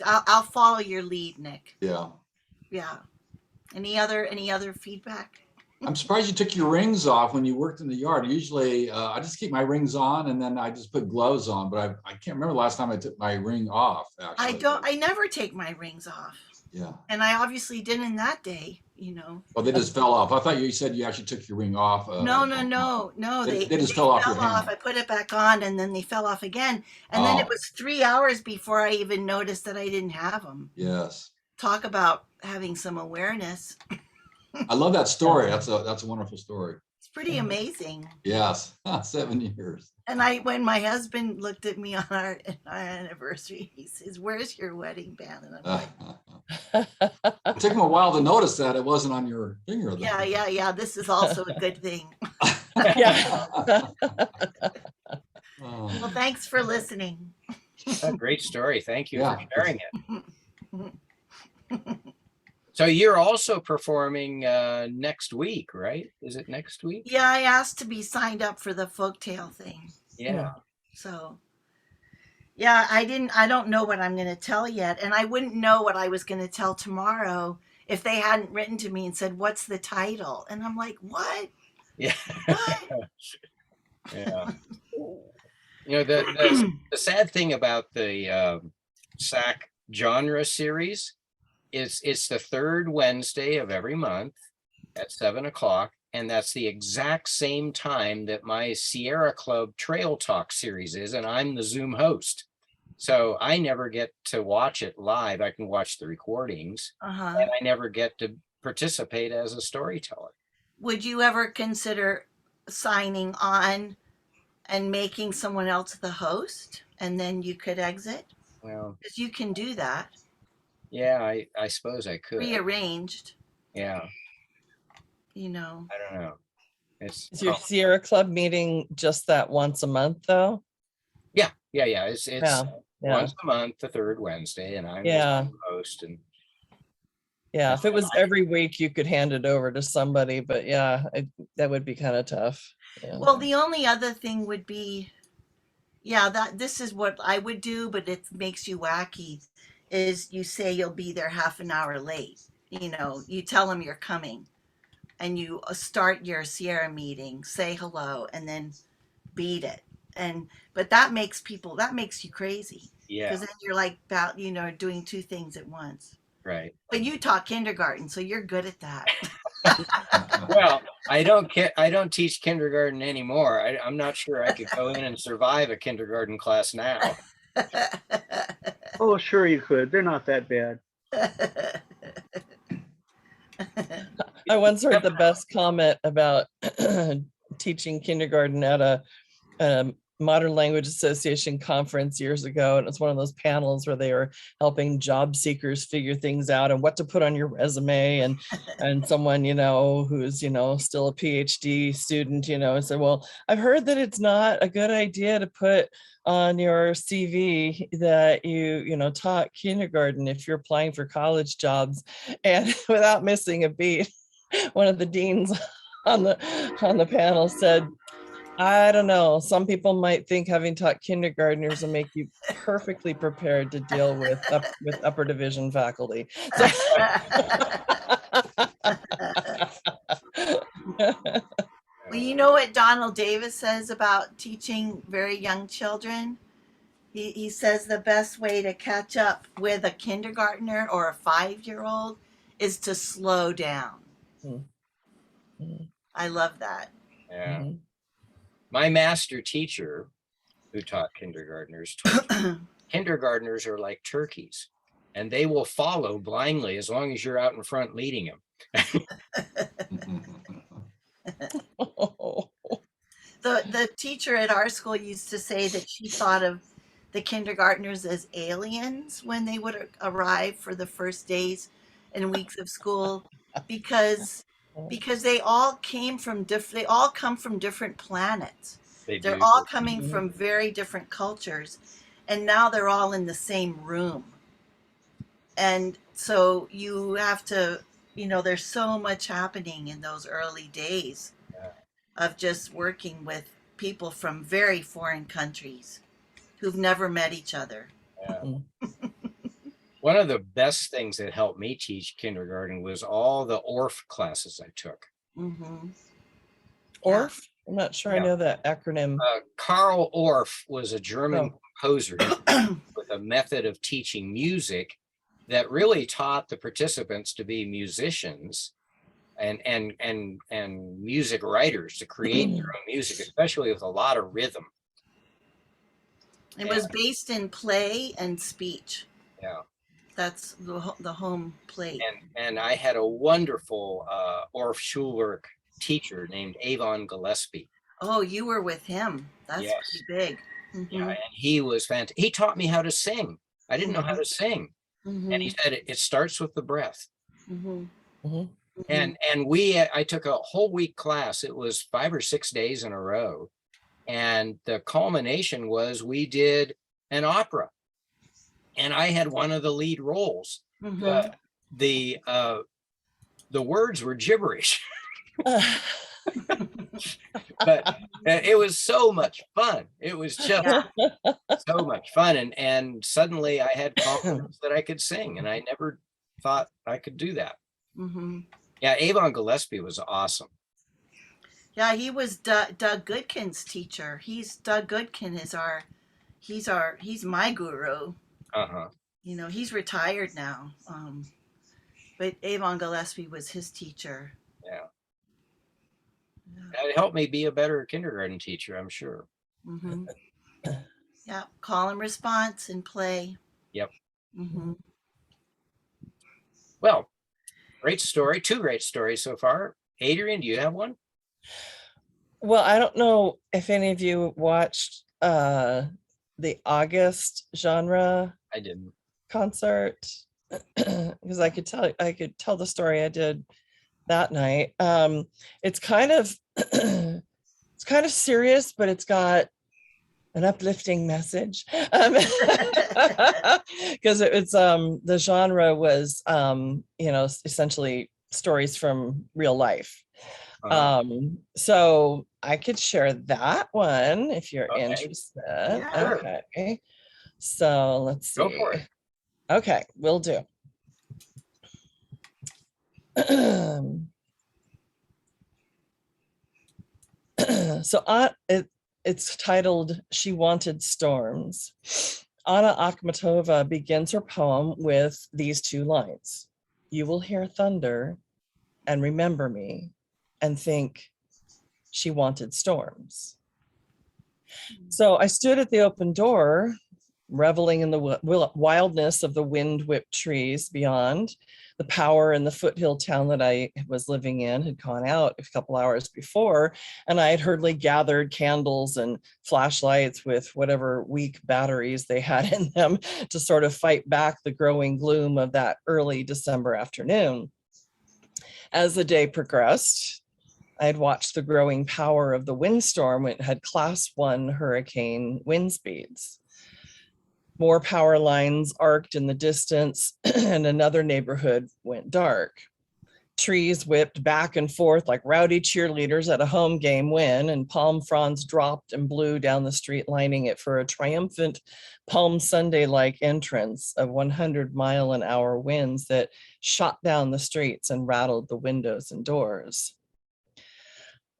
I'll follow your lead, Nick. Yeah. Yeah. Any other feedback? I'm surprised you took your rings off when you worked in the yard. Usually, I just keep my rings on and then I just put gloves on. But I can't remember the last time I took my ring off. Actually, I never take my rings off, Yeah. and I obviously didn't that day. Well, they just fell off. I thought you said you actually took your ring off. No. They They just fell off your fell off. hand. I put it back on and then they fell off again. And then it Oh, was 3 hours before I even noticed that I didn't have them. yes. Talk about having some awareness. I love that story. That's a wonderful story. It's pretty amazing. Yes. 7 years. And when my husband looked at me on our anniversary, he says, "Where's your wedding band?" And I'm like, It took him a while to notice that it wasn't on your finger. Though. yeah. This is also a good thing. Yeah. Oh, Well, thanks for listening. A great story. Thank you Yeah. for sharing it. So you're also performing next week, right? Is it next week? Yeah, I asked to be signed up for the folktale thing. Yeah. So, yeah, I don't know what I'm going to tell yet. And I wouldn't know what I was going to tell tomorrow if they hadn't written to me and said, "What's the title?" And I'm like, "What? Yeah. What?" Yeah. The sad thing about the SAC genre series is it's the third Wednesday of every month at 7 o'clock. And that's the exact same time that my Sierra Club Trail Talk series is. And I'm the Zoom host. So I never get to watch it live. I can watch the recordings, Uh-huh. and I never get to participate as a storyteller. Would you ever consider signing on and making someone else the host and then you could exit? Well, Because you can do that. yeah, I suppose I could. Rearranged, Yeah, you know. I don't know. It's Is your Sierra Club meeting just that once a month though? yeah. It's Yeah. once a month, the third Wednesday, and I'm Yeah. the host. And Yeah. If it was every week, you could hand it over to somebody, but yeah, that would be kind of tough. Yeah. Well, the only other thing would be, that this is what I would do, but it makes you wacky, is you say you'll be there half an hour late. You tell them you're coming and you start your Sierra meeting, say hello, and then beat it. But that makes you crazy. yeah, Because then you're like about, doing two things at once. right. But you taught kindergarten, so you're good at that. Well, I don't teach kindergarten anymore. I'm not sure I could go in and survive a kindergarten class now. Oh, sure you could. They're not that bad. I once heard the best comment about teaching kindergarten at a Modern Language Association conference years ago. And it was one of those panels where they were helping job seekers figure things out and what to put on your resume. And someone, who's, still a PhD student, said, well, I've heard that it's not a good idea to put on your CV that you taught kindergarten if you're applying for college jobs. And without missing a beat, one of the deans on the panel said, I don't know. Some people might think having taught kindergartners will make you perfectly prepared to deal with upper division faculty. So, Well, you know what Donald Davis says about teaching very young children? He says the best way to catch up with a kindergartner or a 5-year-old is to slow down. Mhm. I love that. Yeah. Mhm. My master teacher, who taught kindergartners, told me, kindergartners are like turkeys, and they will follow blindly as long as you're out in front leading them. The teacher at our school used to say that she thought of the kindergartners as aliens when they would arrive for the first days and weeks of school because they all come from different planets. They're all coming from very different cultures, and now they're all in the same room. And so you have to, there's so much happening in those early days of just working with people from very foreign countries who've never met each other. Yeah. One of the best things that helped me teach kindergarten was all the ORF classes I took. Mm-hmm. ORF? I'm not sure I know that acronym. Karl Orff was a German composer with a method of teaching music that really taught the participants to be musicians and music writers to create their own music, especially with a lot of rhythm. It was based in play and speech. Yeah. That's the home plate. And I had a wonderful Orff Schulwerk teacher named Avon Gillespie. Oh, you were with him. That's Yes. pretty big. Yeah, and he was fantastic. He taught me how to sing. I didn't know how to sing. Mm-hmm. And he said it starts with the breath. Mm-hmm. Mhm. And I took a whole week class. It was 5 or 6 days in a row. And the culmination was we did an opera. And I had one of the lead roles. Mm-hmm. The words were gibberish, but it was so much fun. It was just so much fun. And suddenly I had confidence that I could sing, and I never thought I could do that. Mm-hmm. Yeah, Avon Gillespie was awesome. Yeah, he was Doug Goodkin's teacher. Doug Goodkin is he's my guru. Uh-huh. You know, he's retired now. But Avon Gillespie was his teacher. Yeah. That helped me be a better kindergarten teacher, I'm sure. Mm-hmm. Yeah, call and response and play. Yep. Mm-hmm. Well, great story. 2 great stories so far. Adrian, do you have one? Well, I don't know if any of you watched the August genre I didn't. concert, because I could tell the story I did that night. It's kind of it's kind of serious, but it's got an uplifting message. Because it's the genre was essentially stories from real life. So I could share that one if you're interested. Yeah. Okay. So let's see. Go for it. Okay, will do. So it's titled She Wanted Storms. Anna Akhmatova begins her poem with these 2 lines. You will hear thunder and remember me and think she wanted storms. So I stood at the open door, reveling in the wildness of the wind-whipped trees beyond. The power in the foothill town that I was living in had gone out a couple hours before, and I had hurriedly gathered candles and flashlights with whatever weak batteries they had in them to sort of fight back the growing gloom of that early December afternoon. As the day progressed, I had watched the growing power of the windstorm. It had class 1 hurricane wind speeds. More power lines arced in the distance, and another neighborhood went dark. Trees whipped back and forth like rowdy cheerleaders at a home game win, and palm fronds dropped and blew down the street, lining it for a triumphant Palm Sunday-like entrance of 100-mile-an-hour winds that shot down the streets and rattled the windows and doors.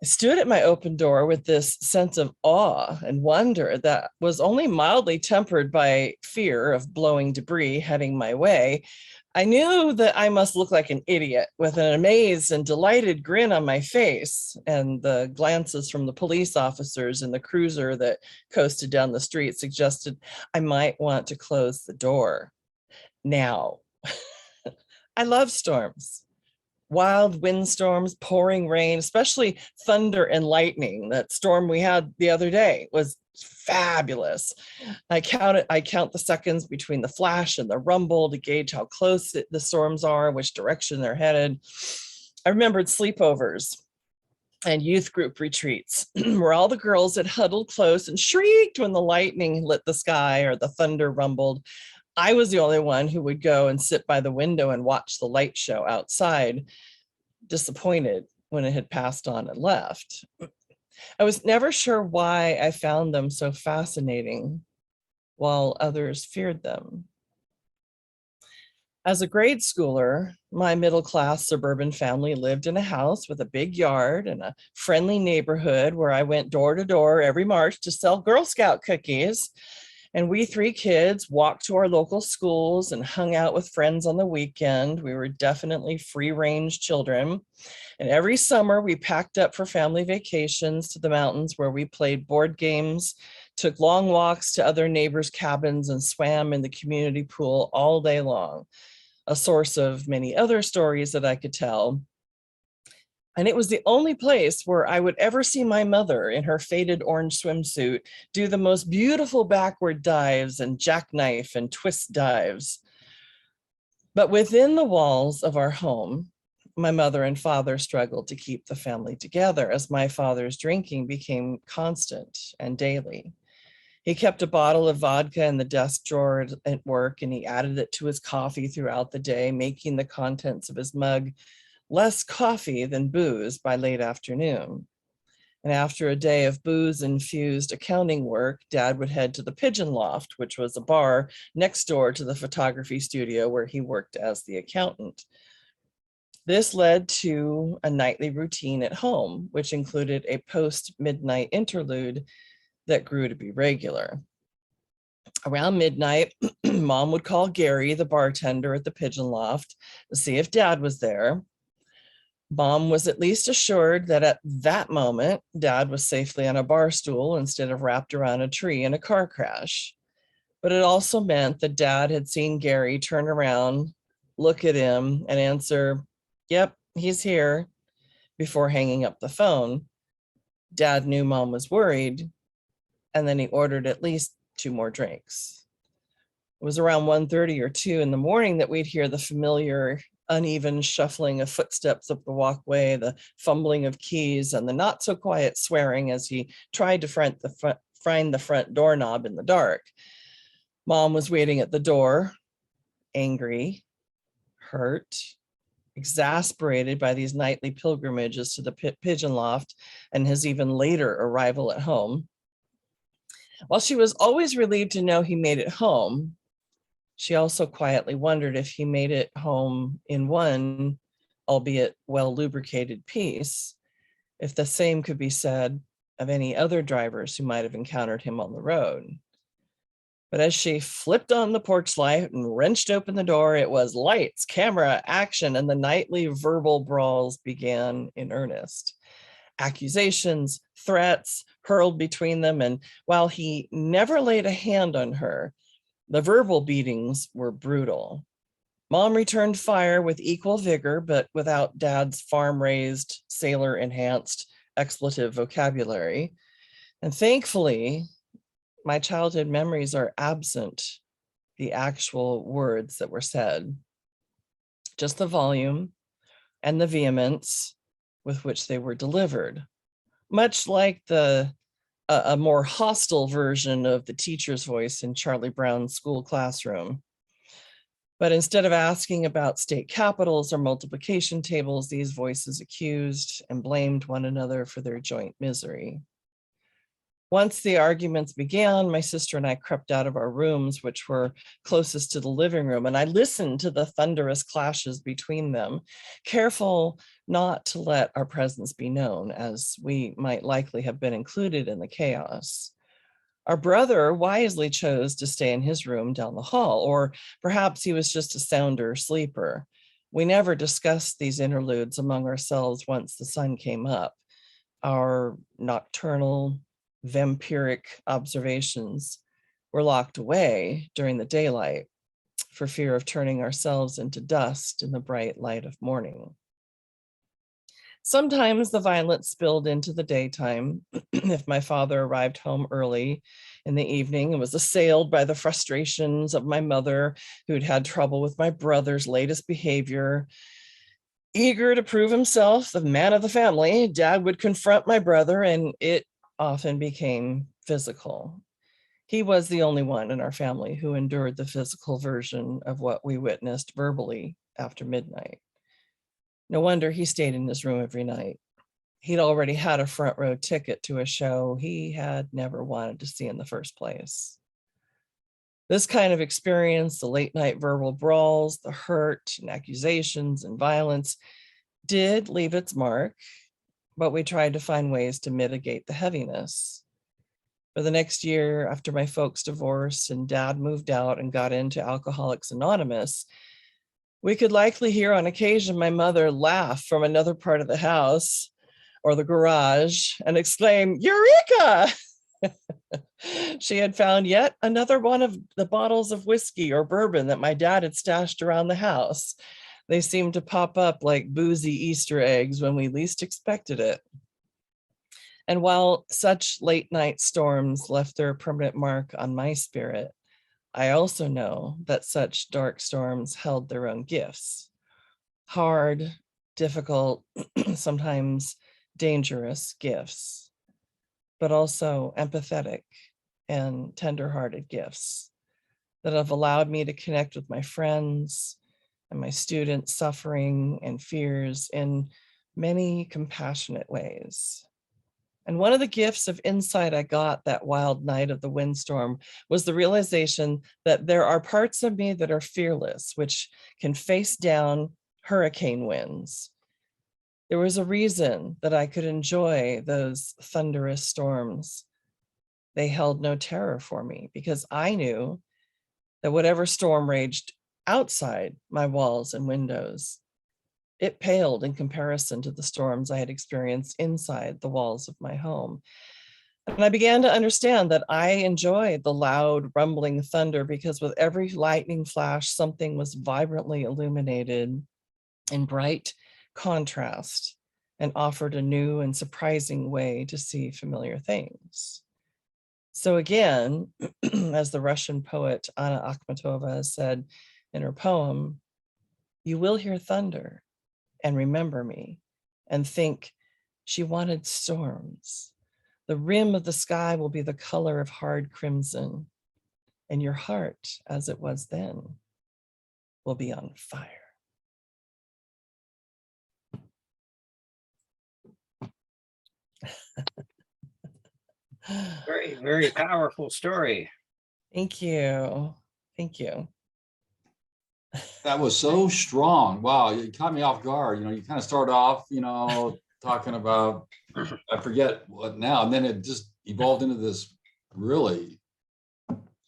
I stood at my open door with this sense of awe and wonder that was only mildly tempered by fear of blowing debris heading my way. I knew that I must look like an idiot with an amazed and delighted grin on my face, and the glances from the police officers in the cruiser that coasted down the street suggested I might want to close the door. Now, I love storms. Wild windstorms, pouring rain, especially thunder and lightning. That storm we had the other day was fabulous. I count the seconds between the flash and the rumble to gauge how close the storms are, which direction they're headed. I remembered sleepovers and youth group retreats where all the girls had huddled close and shrieked when the lightning lit the sky or the thunder rumbled. I was the only one who would go and sit by the window and watch the light show outside, disappointed when it had passed on and left. I was never sure why I found them so fascinating while others feared them. As a grade schooler, my middle-class suburban family lived in a house with a big yard and a friendly neighborhood where I went door to door every March to sell Girl Scout cookies. And we three kids walked to our local schools and hung out with friends on the weekend. We were definitely free-range children. And every summer we packed up for family vacations to the mountains where we played board games, took long walks to other neighbors' cabins, and swam in the community pool all day long, a source of many other stories that I could tell. And it was the only place where I would ever see my mother in her faded orange swimsuit do the most beautiful backward dives and jackknife and twist dives. But within the walls of our home, my mother and father struggled to keep the family together as my father's drinking became constant and daily. He kept a bottle of vodka in the desk drawer at work, and he added it to his coffee throughout the day, making the contents of his mug less coffee than booze by late afternoon. And after a day of booze-infused accounting work, Dad would head to the Pigeon Loft, which was a bar next door to the photography studio where he worked as the accountant. This led to a nightly routine at home, which included a post-midnight interlude that grew to be regular. Around midnight, Mom would call Gary, the bartender at the Pigeon Loft, to see if Dad was there. Mom was at least assured that at that moment, Dad was safely on a bar stool instead of wrapped around a tree in a car crash. But it also meant that Dad had seen Gary turn around, look at him, and answer, "Yep, he's here," before hanging up the phone. Dad knew Mom was worried, and then he ordered at least 2 more drinks. It was around 1:30 or 2 in the morning that we'd hear the familiar uneven shuffling of footsteps up the walkway, the fumbling of keys, and the not so quiet swearing as he tried to find the front doorknob in the dark. Mom was waiting at the door, angry, hurt, exasperated by these nightly pilgrimages to the Pigeon Loft and his even later arrival at home. While she was always relieved to know he made it home, she also quietly wondered if he made it home in one, albeit well-lubricated piece, if the same could be said of any other drivers who might have encountered him on the road. But as she flipped on the porch light and wrenched open the door, it was lights, camera, action, and the nightly verbal brawls began in earnest. Accusations, threats hurled between them, and while he never laid a hand on her, the verbal beatings were brutal. Mom returned fire with equal vigor, but without Dad's farm-raised, sailor-enhanced expletive vocabulary. And thankfully, my childhood memories are absent the actual words that were said, just the volume and the vehemence with which they were delivered, much like a more hostile version of the teacher's voice in Charlie Brown's school classroom. But instead of asking about state capitals or multiplication tables, these voices accused and blamed one another for their joint misery. Once the arguments began, my sister and I crept out of our rooms, which were closest to the living room, and I listened to the thunderous clashes between them, careful not to let our presence be known, as we might likely have been included in the chaos. Our brother wisely chose to stay in his room down the hall, or perhaps he was just a sounder sleeper. We never discussed these interludes among ourselves once the sun came up. Our nocturnal, vampiric observations were locked away during the daylight for fear of turning ourselves into dust in the bright light of morning. Sometimes the violence spilled into the daytime. If my father arrived home early in the evening and was assailed by the frustrations of my mother, who'd had trouble with my brother's latest behavior, eager to prove himself the man of the family, Dad would confront my brother, and it often became physical. He was the only one in our family who endured the physical version of what we witnessed verbally after midnight. No wonder he stayed in his room every night. He'd already had a front row ticket to a show he had never wanted to see in the first place. This kind of experience, the late night verbal brawls, the hurt and accusations and violence, did leave its mark, but we tried to find ways to mitigate the heaviness. For the next year, after my folks divorced and dad moved out and got into Alcoholics Anonymous, we could likely hear on occasion my mother laugh from another part of the house or the garage and exclaim, "Eureka!" She had found yet another one of the bottles of whiskey or bourbon that my dad had stashed around the house. They seemed to pop up like boozy Easter eggs when we least expected it. And while such late night storms left their permanent mark on my spirit, I also know that such dark storms held their own gifts. Hard, difficult, sometimes dangerous gifts, but also empathetic and tender-hearted gifts that have allowed me to connect with my friends and my students' suffering and fears in many compassionate ways. And one of the gifts of insight I got that wild night of the windstorm was the realization that there are parts of me that are fearless, which can face down hurricane winds. There was a reason that I could enjoy those thunderous storms. They held no terror for me because I knew that whatever storm raged outside my walls and windows, it paled in comparison to the storms I had experienced inside the walls of my home. And I began to understand that I enjoyed the loud rumbling thunder because with every lightning flash, something was vibrantly illuminated in bright contrast and offered a new and surprising way to see familiar things. So again, as the Russian poet Anna Akhmatova said in her poem, "You will hear thunder and remember me and think she wanted storms. The rim of the sky will be the color of hard crimson, and your heart, as it was then, will be on fire." Very, very powerful story. Thank you. Thank you. That was so strong. Wow, you caught me off guard. You kind of start off, talking about, I forget what now, and then it just evolved into this really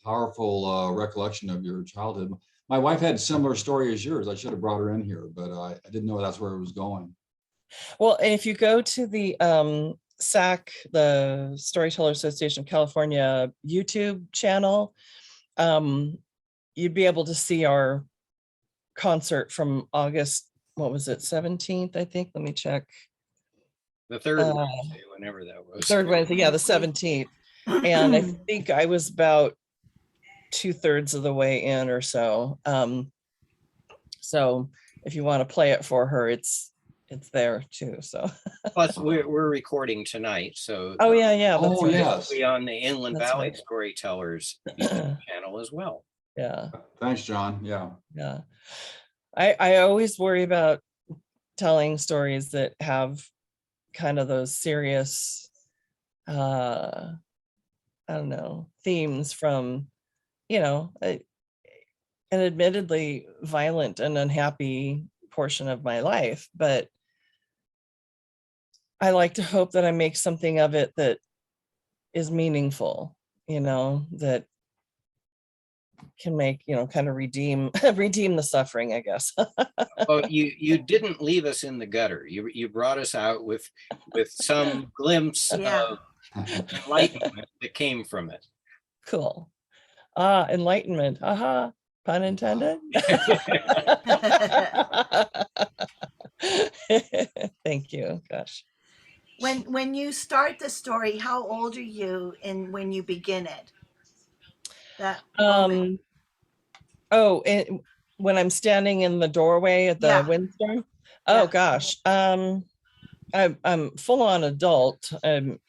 powerful recollection of your childhood. My wife had a similar story as yours. I should have brought her in here, but I didn't know that's where it was going. Well, and if you go to the SAC, the Storyteller Association of California YouTube channel, you'd be able to see our concert from August, what was it, 17th, I think. Let me check. The third Wednesday, whenever that was. Third Wednesday, yeah, the 17th. And I think I was about 2/3 of the way in or so. So if you want to play it for her, it's there too. So Plus, we're recording tonight, so oh yeah, that's Oh, right. yes. it'll be on the Inland That's Valley right. Storytellers YouTube channel as well. Yeah. Thanks, John. Yeah. Yeah. I always worry about telling stories that have kind of those serious, I don't know, themes from, an admittedly violent and unhappy portion of my life. But I like to hope that I make something of it that is meaningful, that can make, kind of redeem the suffering, I guess. Well, you didn't leave us in the gutter. You brought us out with some glimpse Yeah. of enlightenment that came from it. Cool. Enlightenment. Aha, pun intended. Thank you. Gosh. When you start the story, how old are you when you begin it? That moment. When I'm standing in the doorway at the Yeah. windstorm. Oh Yeah. gosh. I'm full on adult. It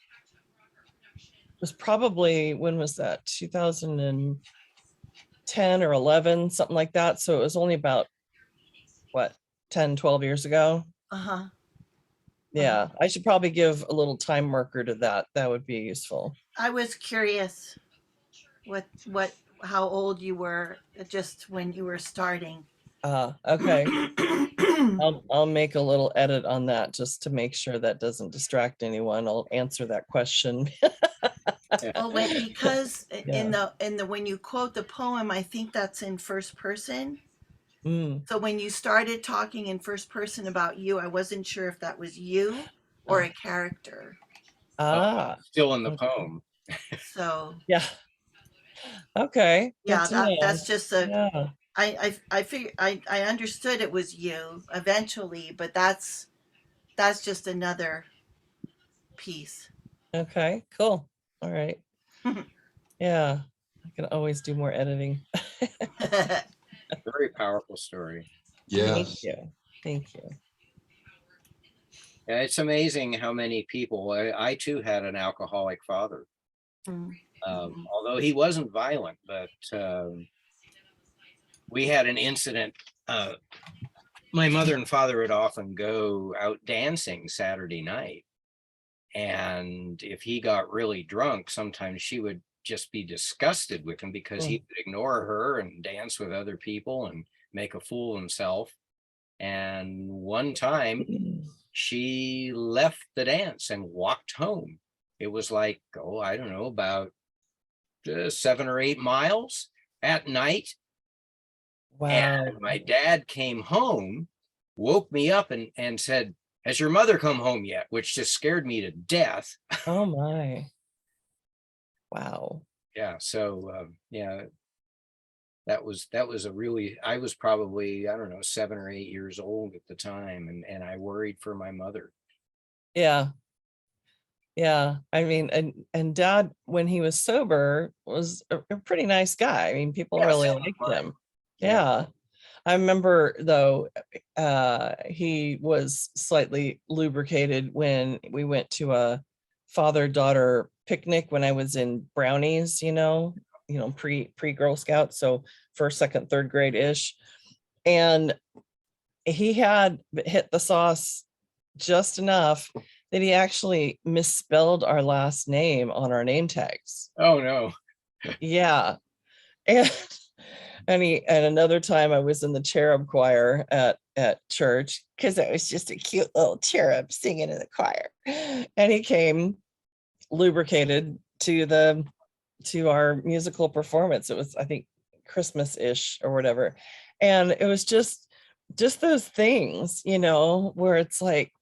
was probably, when was that? 2010 or 11, something like that. So it was only about 10, 12 years ago. Uh-huh. Yeah, I should probably give a little time marker to that. That would be useful. I was curious how old you were just when you were starting. Okay. I'll make a little edit on that just to make sure that doesn't distract anyone. I'll answer that question. Well, because Yeah. in the when you quote the poem, I think that's in first person. Mm. So when you started talking in first person about you, I wasn't sure if that was you or a character. Ah. Still in the Okay. poem. So Yeah. Okay. Good yeah, to know. that's just a Yeah. I figured I understood it was you eventually, but that's just another piece. Okay. Cool. All right. Yeah. I can always do more editing. Very powerful story. Thank Yes. you. Thank you. Yeah, it's amazing how many people, I too had an alcoholic father. Although he wasn't violent, but we had an incident. Uh, my mother and father would often go out dancing Saturday night. And if he got really drunk, sometimes she would just be disgusted with him because he would ignore her and dance with other people and make a fool of himself. And one time she left the dance and walked home. It was like, oh, I don't know, about 7 or 8 miles at night. Wow. And my dad came home, woke me up and said, has your mother come home yet? Which just scared me to death. Oh my. Wow. Yeah. So, yeah, that was a really, I was probably, I don't know, 7 or 8 years old at the time. And I worried for my mother. Yeah. Yeah. I mean, and dad, when he was sober, was a pretty nice guy. I mean, people Yeah, really same with liked mine. him. Yeah. Yeah. I remember though, he was slightly lubricated when we went to a father-daughter picnic when I was in Brownies, pre Girl Scout, so first, second, third grade ish. And he had hit the sauce just enough that he actually misspelled our last name on our name tags. Oh no. Yeah. And and another time I was in the cherub choir at church because I was just a cute little cherub singing in the choir. And he came lubricated to our musical performance. It was, I think, Christmas-ish or whatever. And it was just those things, where it's like,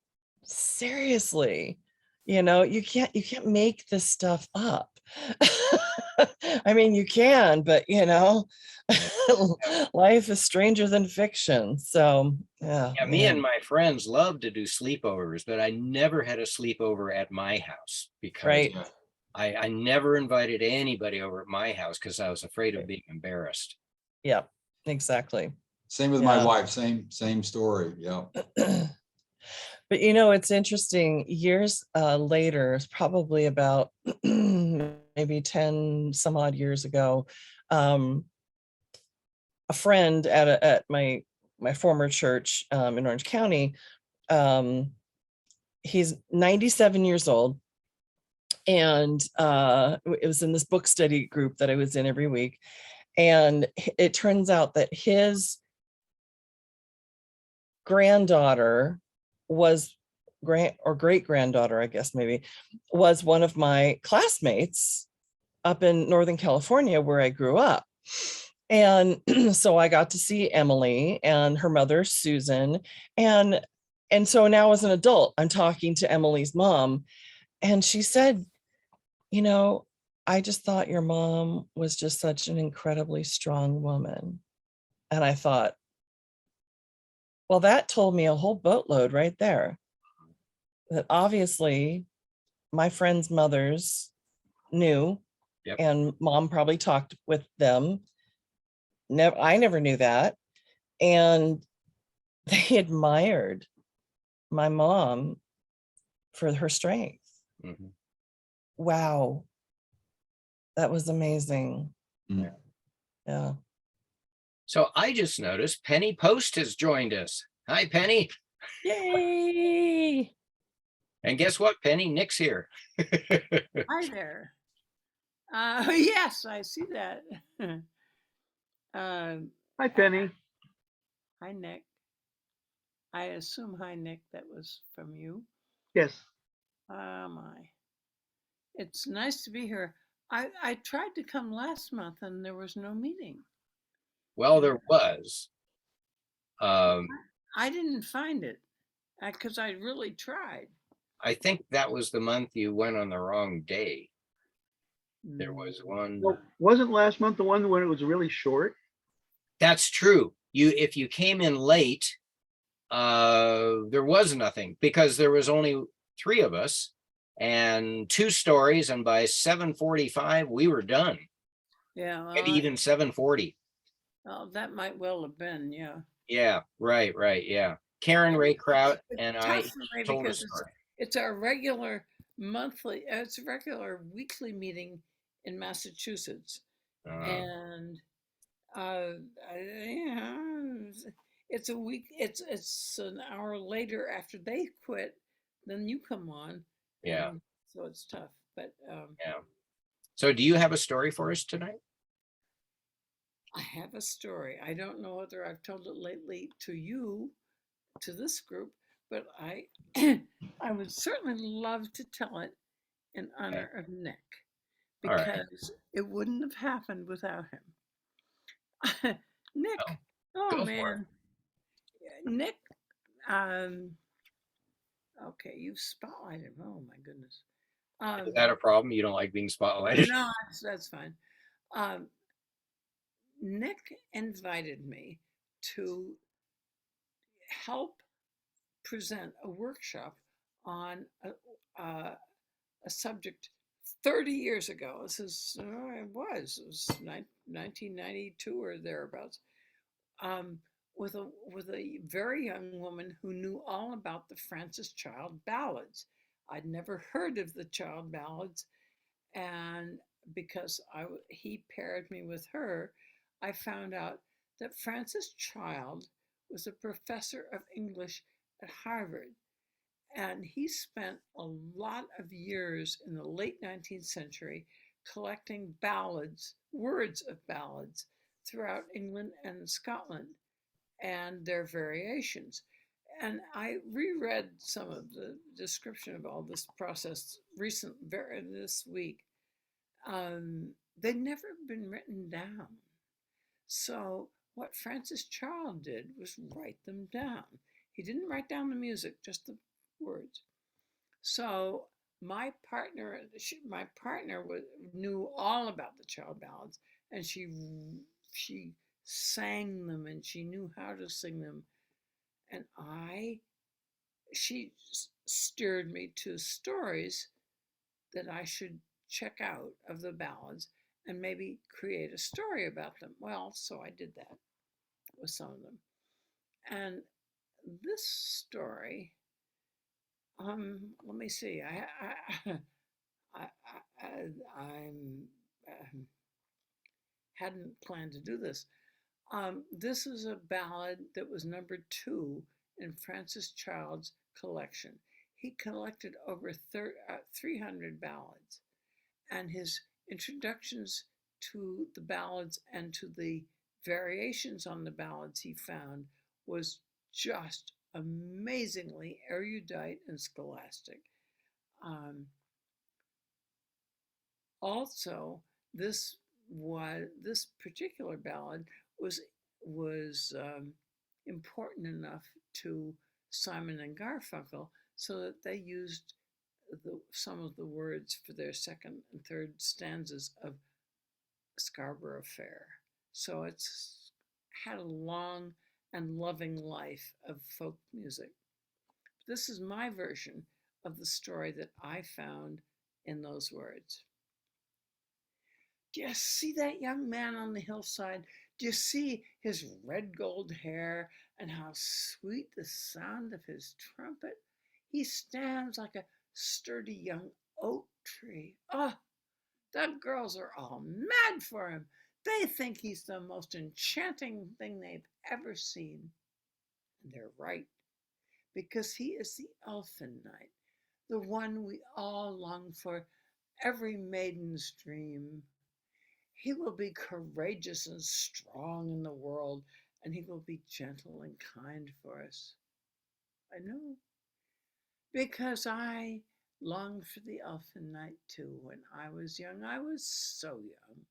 seriously, you can't make this stuff up. I mean, you can, but life is stranger than fiction. So yeah, Yeah, me and my friends love to do sleepovers, but I never had a sleepover at my house because right. Yeah. I never invited anybody over at my house because I was afraid of Right. being embarrassed. Yeah, exactly. Same with my Yeah. wife. Same story. Yeah. But it's interesting, years later, it's probably about maybe 10 some odd years ago, a friend at my former church in Orange County, he's 97 years old, and it was in this book study group that I was in every week, and it turns out that his granddaughter was great granddaughter, I guess, maybe, was one of my classmates up in Northern California where I grew up. And so I got to see Emily and her mother, Susan. And so now as an adult, I'm talking to Emily's mom, and she said, I just thought your mom was just such an incredibly strong woman. And I thought, well, that told me a whole boatload right there. That obviously my friends' mothers knew, Yep. and mom probably talked with them. I never knew that. And they admired my mom for her strength. Mhm. Wow. That was amazing. Mm. Yeah. So I just noticed Penny Post has joined us. Hi, Penny. Yay. And guess what, Penny? Nick's here. Hi there. Yes, I see that. Hi, Penny. Hi, Nick. I assume hi, Nick, that was from you. Yes. My. It's nice to be here. I tried to come last month and there was no meeting. Well, there was. Um, I didn't find it because I really tried. I think that was the month you went on the wrong day. There Mm. was one. Well, wasn't last month the one when it was really short? That's true. If you came in late, there was nothing because there was only 3 of us and 2 stories, and by 7:45 we were done. Yeah, Maybe even 7:40. well, that might well have been, yeah. Yeah, right, yeah. Karen Ray Kraut It's and I tough for me told a because story. it's our regular monthly, it's a regular weekly meeting in Massachusetts. And yeah, it's a week, it's an hour later after they quit, then you come on. Yeah, And so it's tough, but yeah. So do you have a story for us tonight? I have a story. I don't know whether I've told it lately to you, to this group, but I I would certainly love to tell it in Okay. honor of Nick All right. because it wouldn't have happened without him. Nick, Oh, oh go for it. man, Nick. Um, okay, you've spotlighted. Oh my goodness. Is that a problem? You don't like being spotlighted? No, that's fine. Um, Nick invited me to help present a workshop on a subject 30 years ago. This is, it was 1992 or thereabouts, um, with a very young woman who knew all about the Francis Child ballads. I'd never heard of the Child ballads, and because he paired me with her, I found out that Francis Child was a professor of English at Harvard, and he spent a lot of years in the late 19th century collecting ballads, words of ballads throughout England and Scotland and their variations. And I reread some of the description of all this process this week. They'd never been written down. So what Francis Child did was write them down. He didn't write down the music, just the words. So my partner knew all about the child ballads, and she sang them, and she knew how to sing them, and she steered me to stories that I should check out of the ballads and maybe create a story about them. Well, so I did that with some of them, and this story. Let me see. I, I'm hadn't planned to do this. This is a ballad that was number 2 in Francis Child's collection. He collected over 300 ballads, and his introductions to the ballads and to the variations on the ballads he found was just amazingly erudite and scholastic. Um, Also, this particular ballad was important enough to Simon and Garfunkel so that they used some of the words for their second and third stanzas of Scarborough Fair. So it's had a long and loving life of folk music. This is my version of the story that I found in those words. Do you see that young man on the hillside? Do you see his red gold hair and how sweet the sound of his trumpet? He stands like a sturdy young oak tree. Oh, the girls are all mad for him. They think he's the most enchanting thing they've ever seen. And they're right, because he is the elfin knight, the one we all long for, every maiden's dream. He will be courageous and strong in the world, and he will be gentle and kind for us. I know, because I longed for the elfin night too. When I was young, I was so young.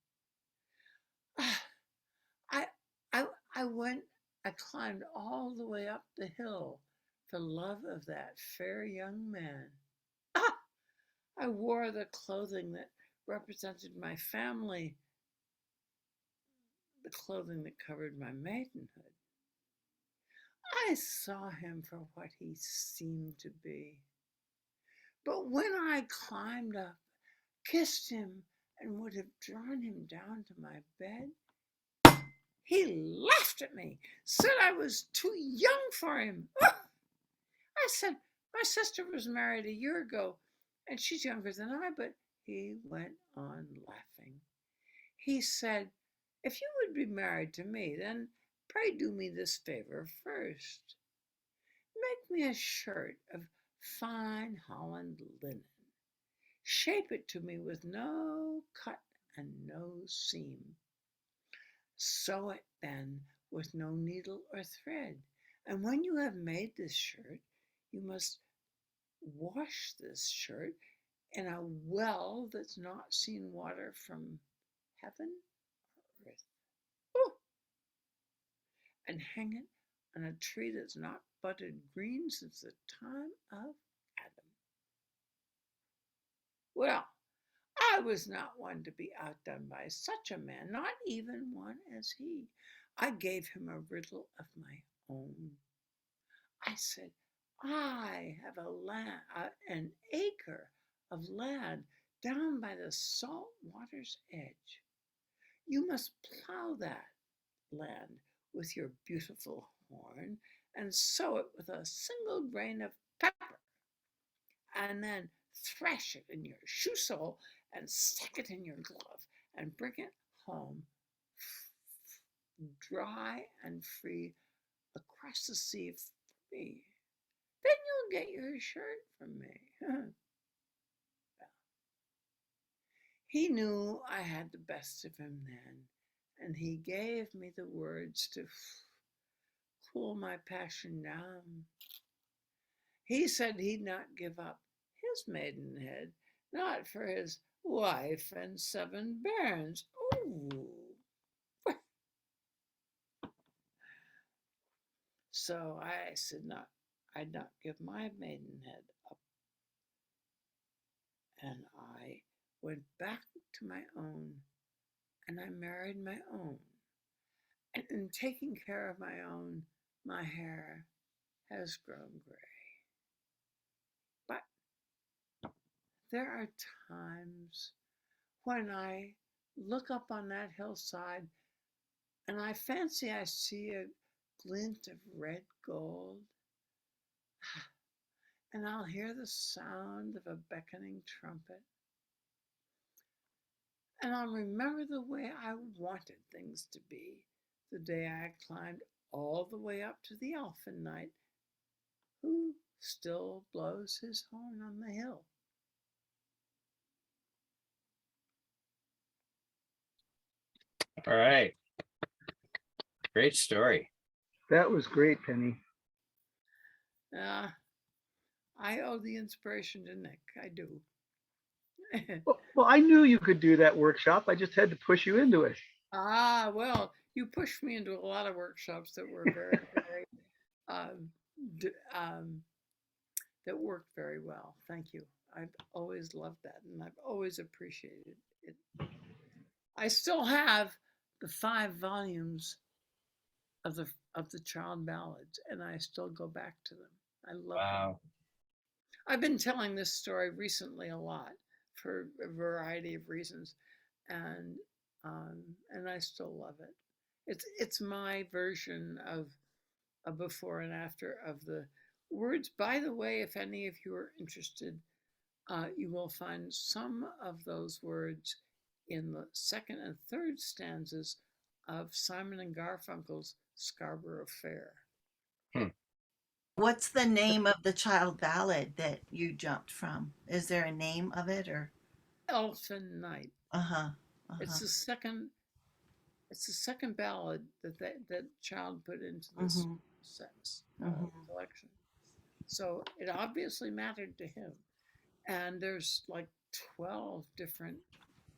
I, I, I went, I climbed all the way up the hill for love of that fair young man. Ah, I wore the clothing that represented my family, the clothing that covered my maidenhood. I saw him for what he seemed to be. But when I climbed up, kissed him, and would have drawn him down to my bed, he laughed at me, said I was too young for him. I said, my sister was married a year ago, and she's younger than I, but he went on laughing. He said, if you would be married to me, then pray do me this favor first. Make me a shirt of fine Holland linen. Shape it to me with no cut and no seam. Sew it then with no needle or thread. And when you have made this shirt, you must wash this shirt in a well that's not seen water from heaven or earth. Ooh! And hang it on a tree that's not budded green since the time of Adam. Well, I was not one to be outdone by such a man, not even one as he. I gave him a riddle of my own. I said, I have an acre of land down by the salt water's edge. You must plow that land with your beautiful horn and sow it with a single grain of pepper, and then thresh it in your shoe sole and stick it in your glove and bring it home dry and free across the sea for me. Then you'll get your shirt from me. He knew I had the best of him then, and he gave me the words to cool my passion down. He said he'd not give up his maidenhead, not for his wife and 7 bairns. Ooh. So I said I'd not give my maidenhead up. And I went back to my own, and I married my own. And in taking care of my own, my hair has grown gray. But there are times when I look up on that hillside and I fancy I see a glint of red gold, and I'll hear the sound of a beckoning trumpet, and I'll remember the way I wanted things to be the day I climbed all the way up to the elfin knight, who still blows his horn on the hill. All right. Great story. That was great, Penny. I owe the inspiration to Nick. I do. Well, I knew you could do that workshop. I just had to push you into it. Well, you pushed me into a lot of workshops that were very, very, that worked very well. Thank you. I've always loved that, and I've always appreciated it. I still have the 5 volumes of the child ballads, and I still go back to them. I love them. I've been telling this story recently a lot for a variety of reasons, and I still love it. It's my version of a before and after of the words. By the way, if any of you are interested, you will find some of those words in the 2nd and 3rd stanzas of Simon and Garfunkel's Scarborough Fair. What's the name of the child ballad that you jumped from? Is there a name of it, or? Elfin Night. Uh-huh. It's the second ballad that child put into this collection. So it obviously mattered to him. and there's like 12 different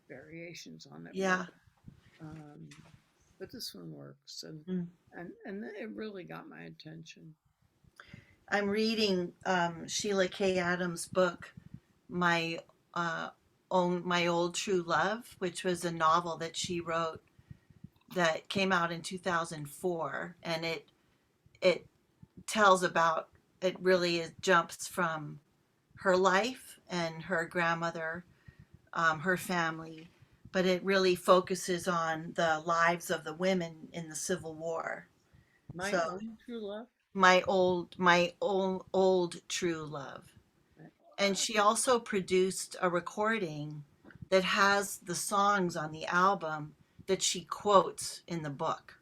variations on it. Yeah. But this one works, and Mm. and it really got my attention. I'm reading Sheila K. Adams' book, my my old true love, which was a novel that she wrote that came out in 2004, and it tells about, it really jumps from her life and her grandmother, her family, but it really focuses on the lives of the women in the Civil War. My So own true love. my old true love. And she also produced a recording that has the songs on the album that she quotes in the book.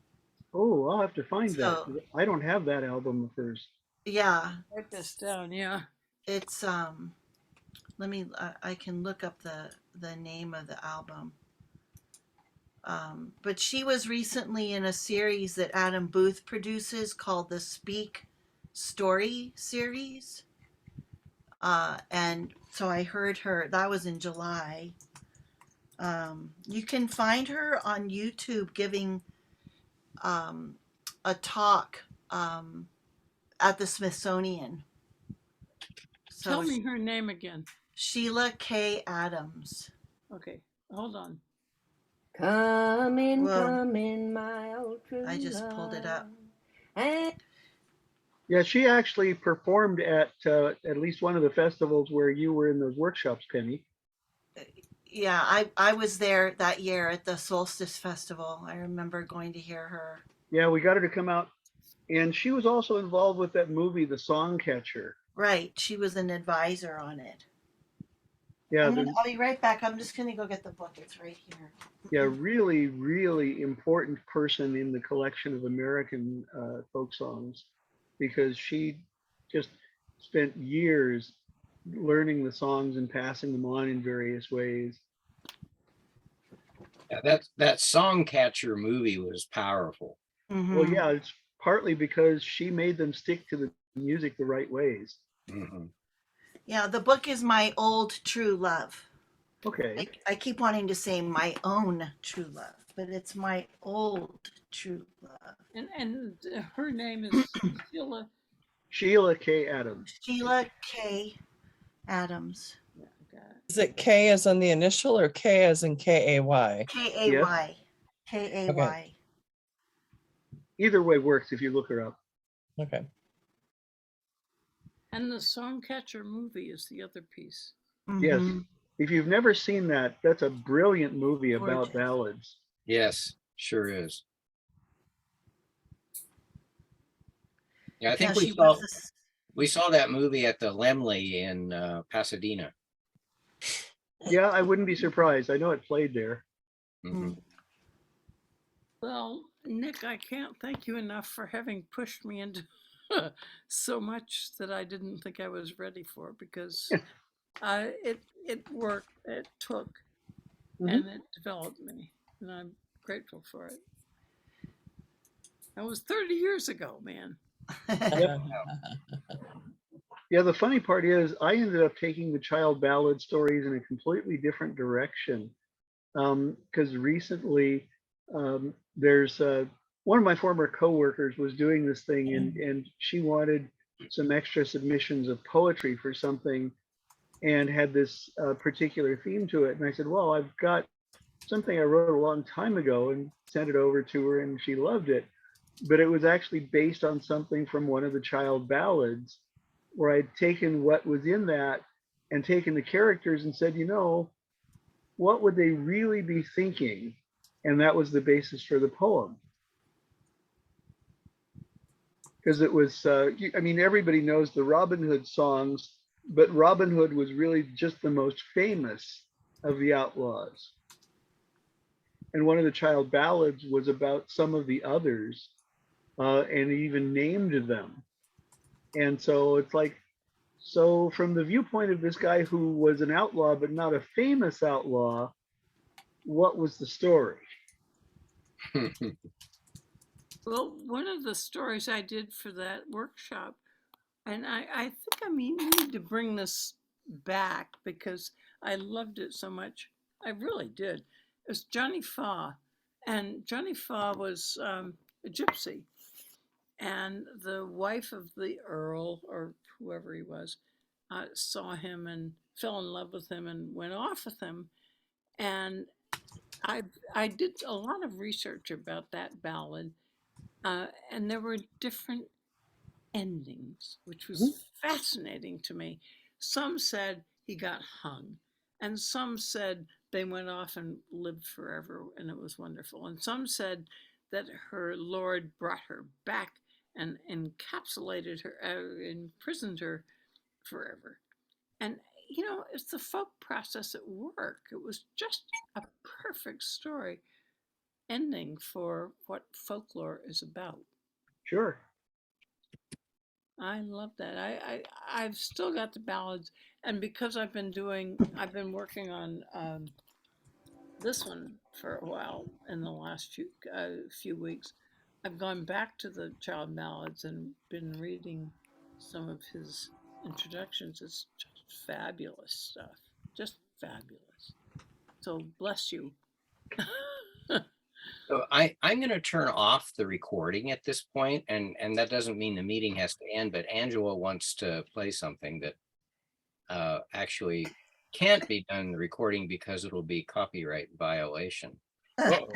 Oh, I'll have to find that. So, I don't have that album of hers. yeah, Write this down. Yeah. it's let me I can look up the name of the album. But she was recently in a series that Adam Booth produces called the Speak Story series. And so I heard her, that was in July. You can find her on YouTube giving a talk at the Smithsonian. So Tell me her name again. Sheila K. Adams. Okay, hold on. Come in, Whoa. come in, my old true I just pulled it up. love. And Yeah, she actually performed at least one of the festivals where you were in those workshops, Penny. Yeah, I was there that year at the Solstice Festival. I remember going to hear her. Yeah, we got her to come out, and she was also involved with that movie, The Song Catcher. Right, she was an advisor on it. Yeah, I'll be right back. I'm just going to go get the book. It's right here. yeah, really, really important person in the collection of American folk songs, because she just spent years learning the songs and passing them on in various ways. Yeah, that song catcher movie was powerful. Mhm. Well, yeah, it's partly because she made them stick to the music the right ways. Mhm. Yeah, the book is My Old True Love. Okay. I keep wanting to say my own true love, but it's my old true love. And her name is Sheila. Sheila K. Adams. Sheila K. Adams. Yeah, got it. Is it K as on the initial or K as in K-A-Y? K-A-Y. K-A-Y. Either way works if you look her up. Okay. And the Songcatcher movie is the other piece. Yes. Mhm. If you've never seen that, that's a brilliant movie about Gorgeous. ballads. Yes, sure is. Yeah, I Yeah, think she was we saw that movie at the Lemley in Pasadena. Yeah, I wouldn't be surprised. I know it played there. Mhm. Well, Nick, I can't thank you enough for having pushed me into so much that I didn't think I was ready for, because it worked, it took, and it developed me, and I'm grateful for it. That was 30 years ago, man. Yeah, the funny part is I ended up taking the child ballad stories in a completely different direction. Because recently there's one of my former coworkers was doing this thing, and she wanted some extra submissions of poetry for something and had this particular theme to it. And I said, well, I've got something I wrote a long time ago, and sent it over to her, and she loved it. But it was actually based on something from one of the child ballads, where I'd taken what was in that and taken the characters and said, you know, what would they really be thinking? And that was the basis for the poem. Because it was, I mean, everybody knows the Robin Hood songs, but Robin Hood was really just the most famous of the outlaws. And one of the child ballads was about some of the others, and even named them. And so it's like, so from the viewpoint of this guy who was an outlaw, but not a famous outlaw, what was the story? Well, one of the stories I did for that workshop, and I think I mean, we need to bring this back because I loved it so much. I really did. It was Johnny Faw, and Johnny Faw was a gypsy, and the wife of the earl or whoever he was saw him and fell in love with him and went off with him. And I I did a lot of research about that ballad, and there were different endings, which was fascinating to me. Some said he got hung, and some said they went off and lived forever, and it was wonderful. And some said that her lord brought her back and encapsulated her, imprisoned her forever. And it's the folk process at work. It was just a perfect story ending for what folklore is about. Sure. I love that. I've still got the ballads, and because I've been working on this one for a while in the last few weeks. I've gone back to the child ballads and been reading some of his introductions. It's just fabulous stuff, just fabulous. So bless you. So I'm going to turn off the recording at this point, and that doesn't mean the meeting has to end, but Angela wants to play something that actually can't be done in the recording because it'll be copyright violation. Uh-oh.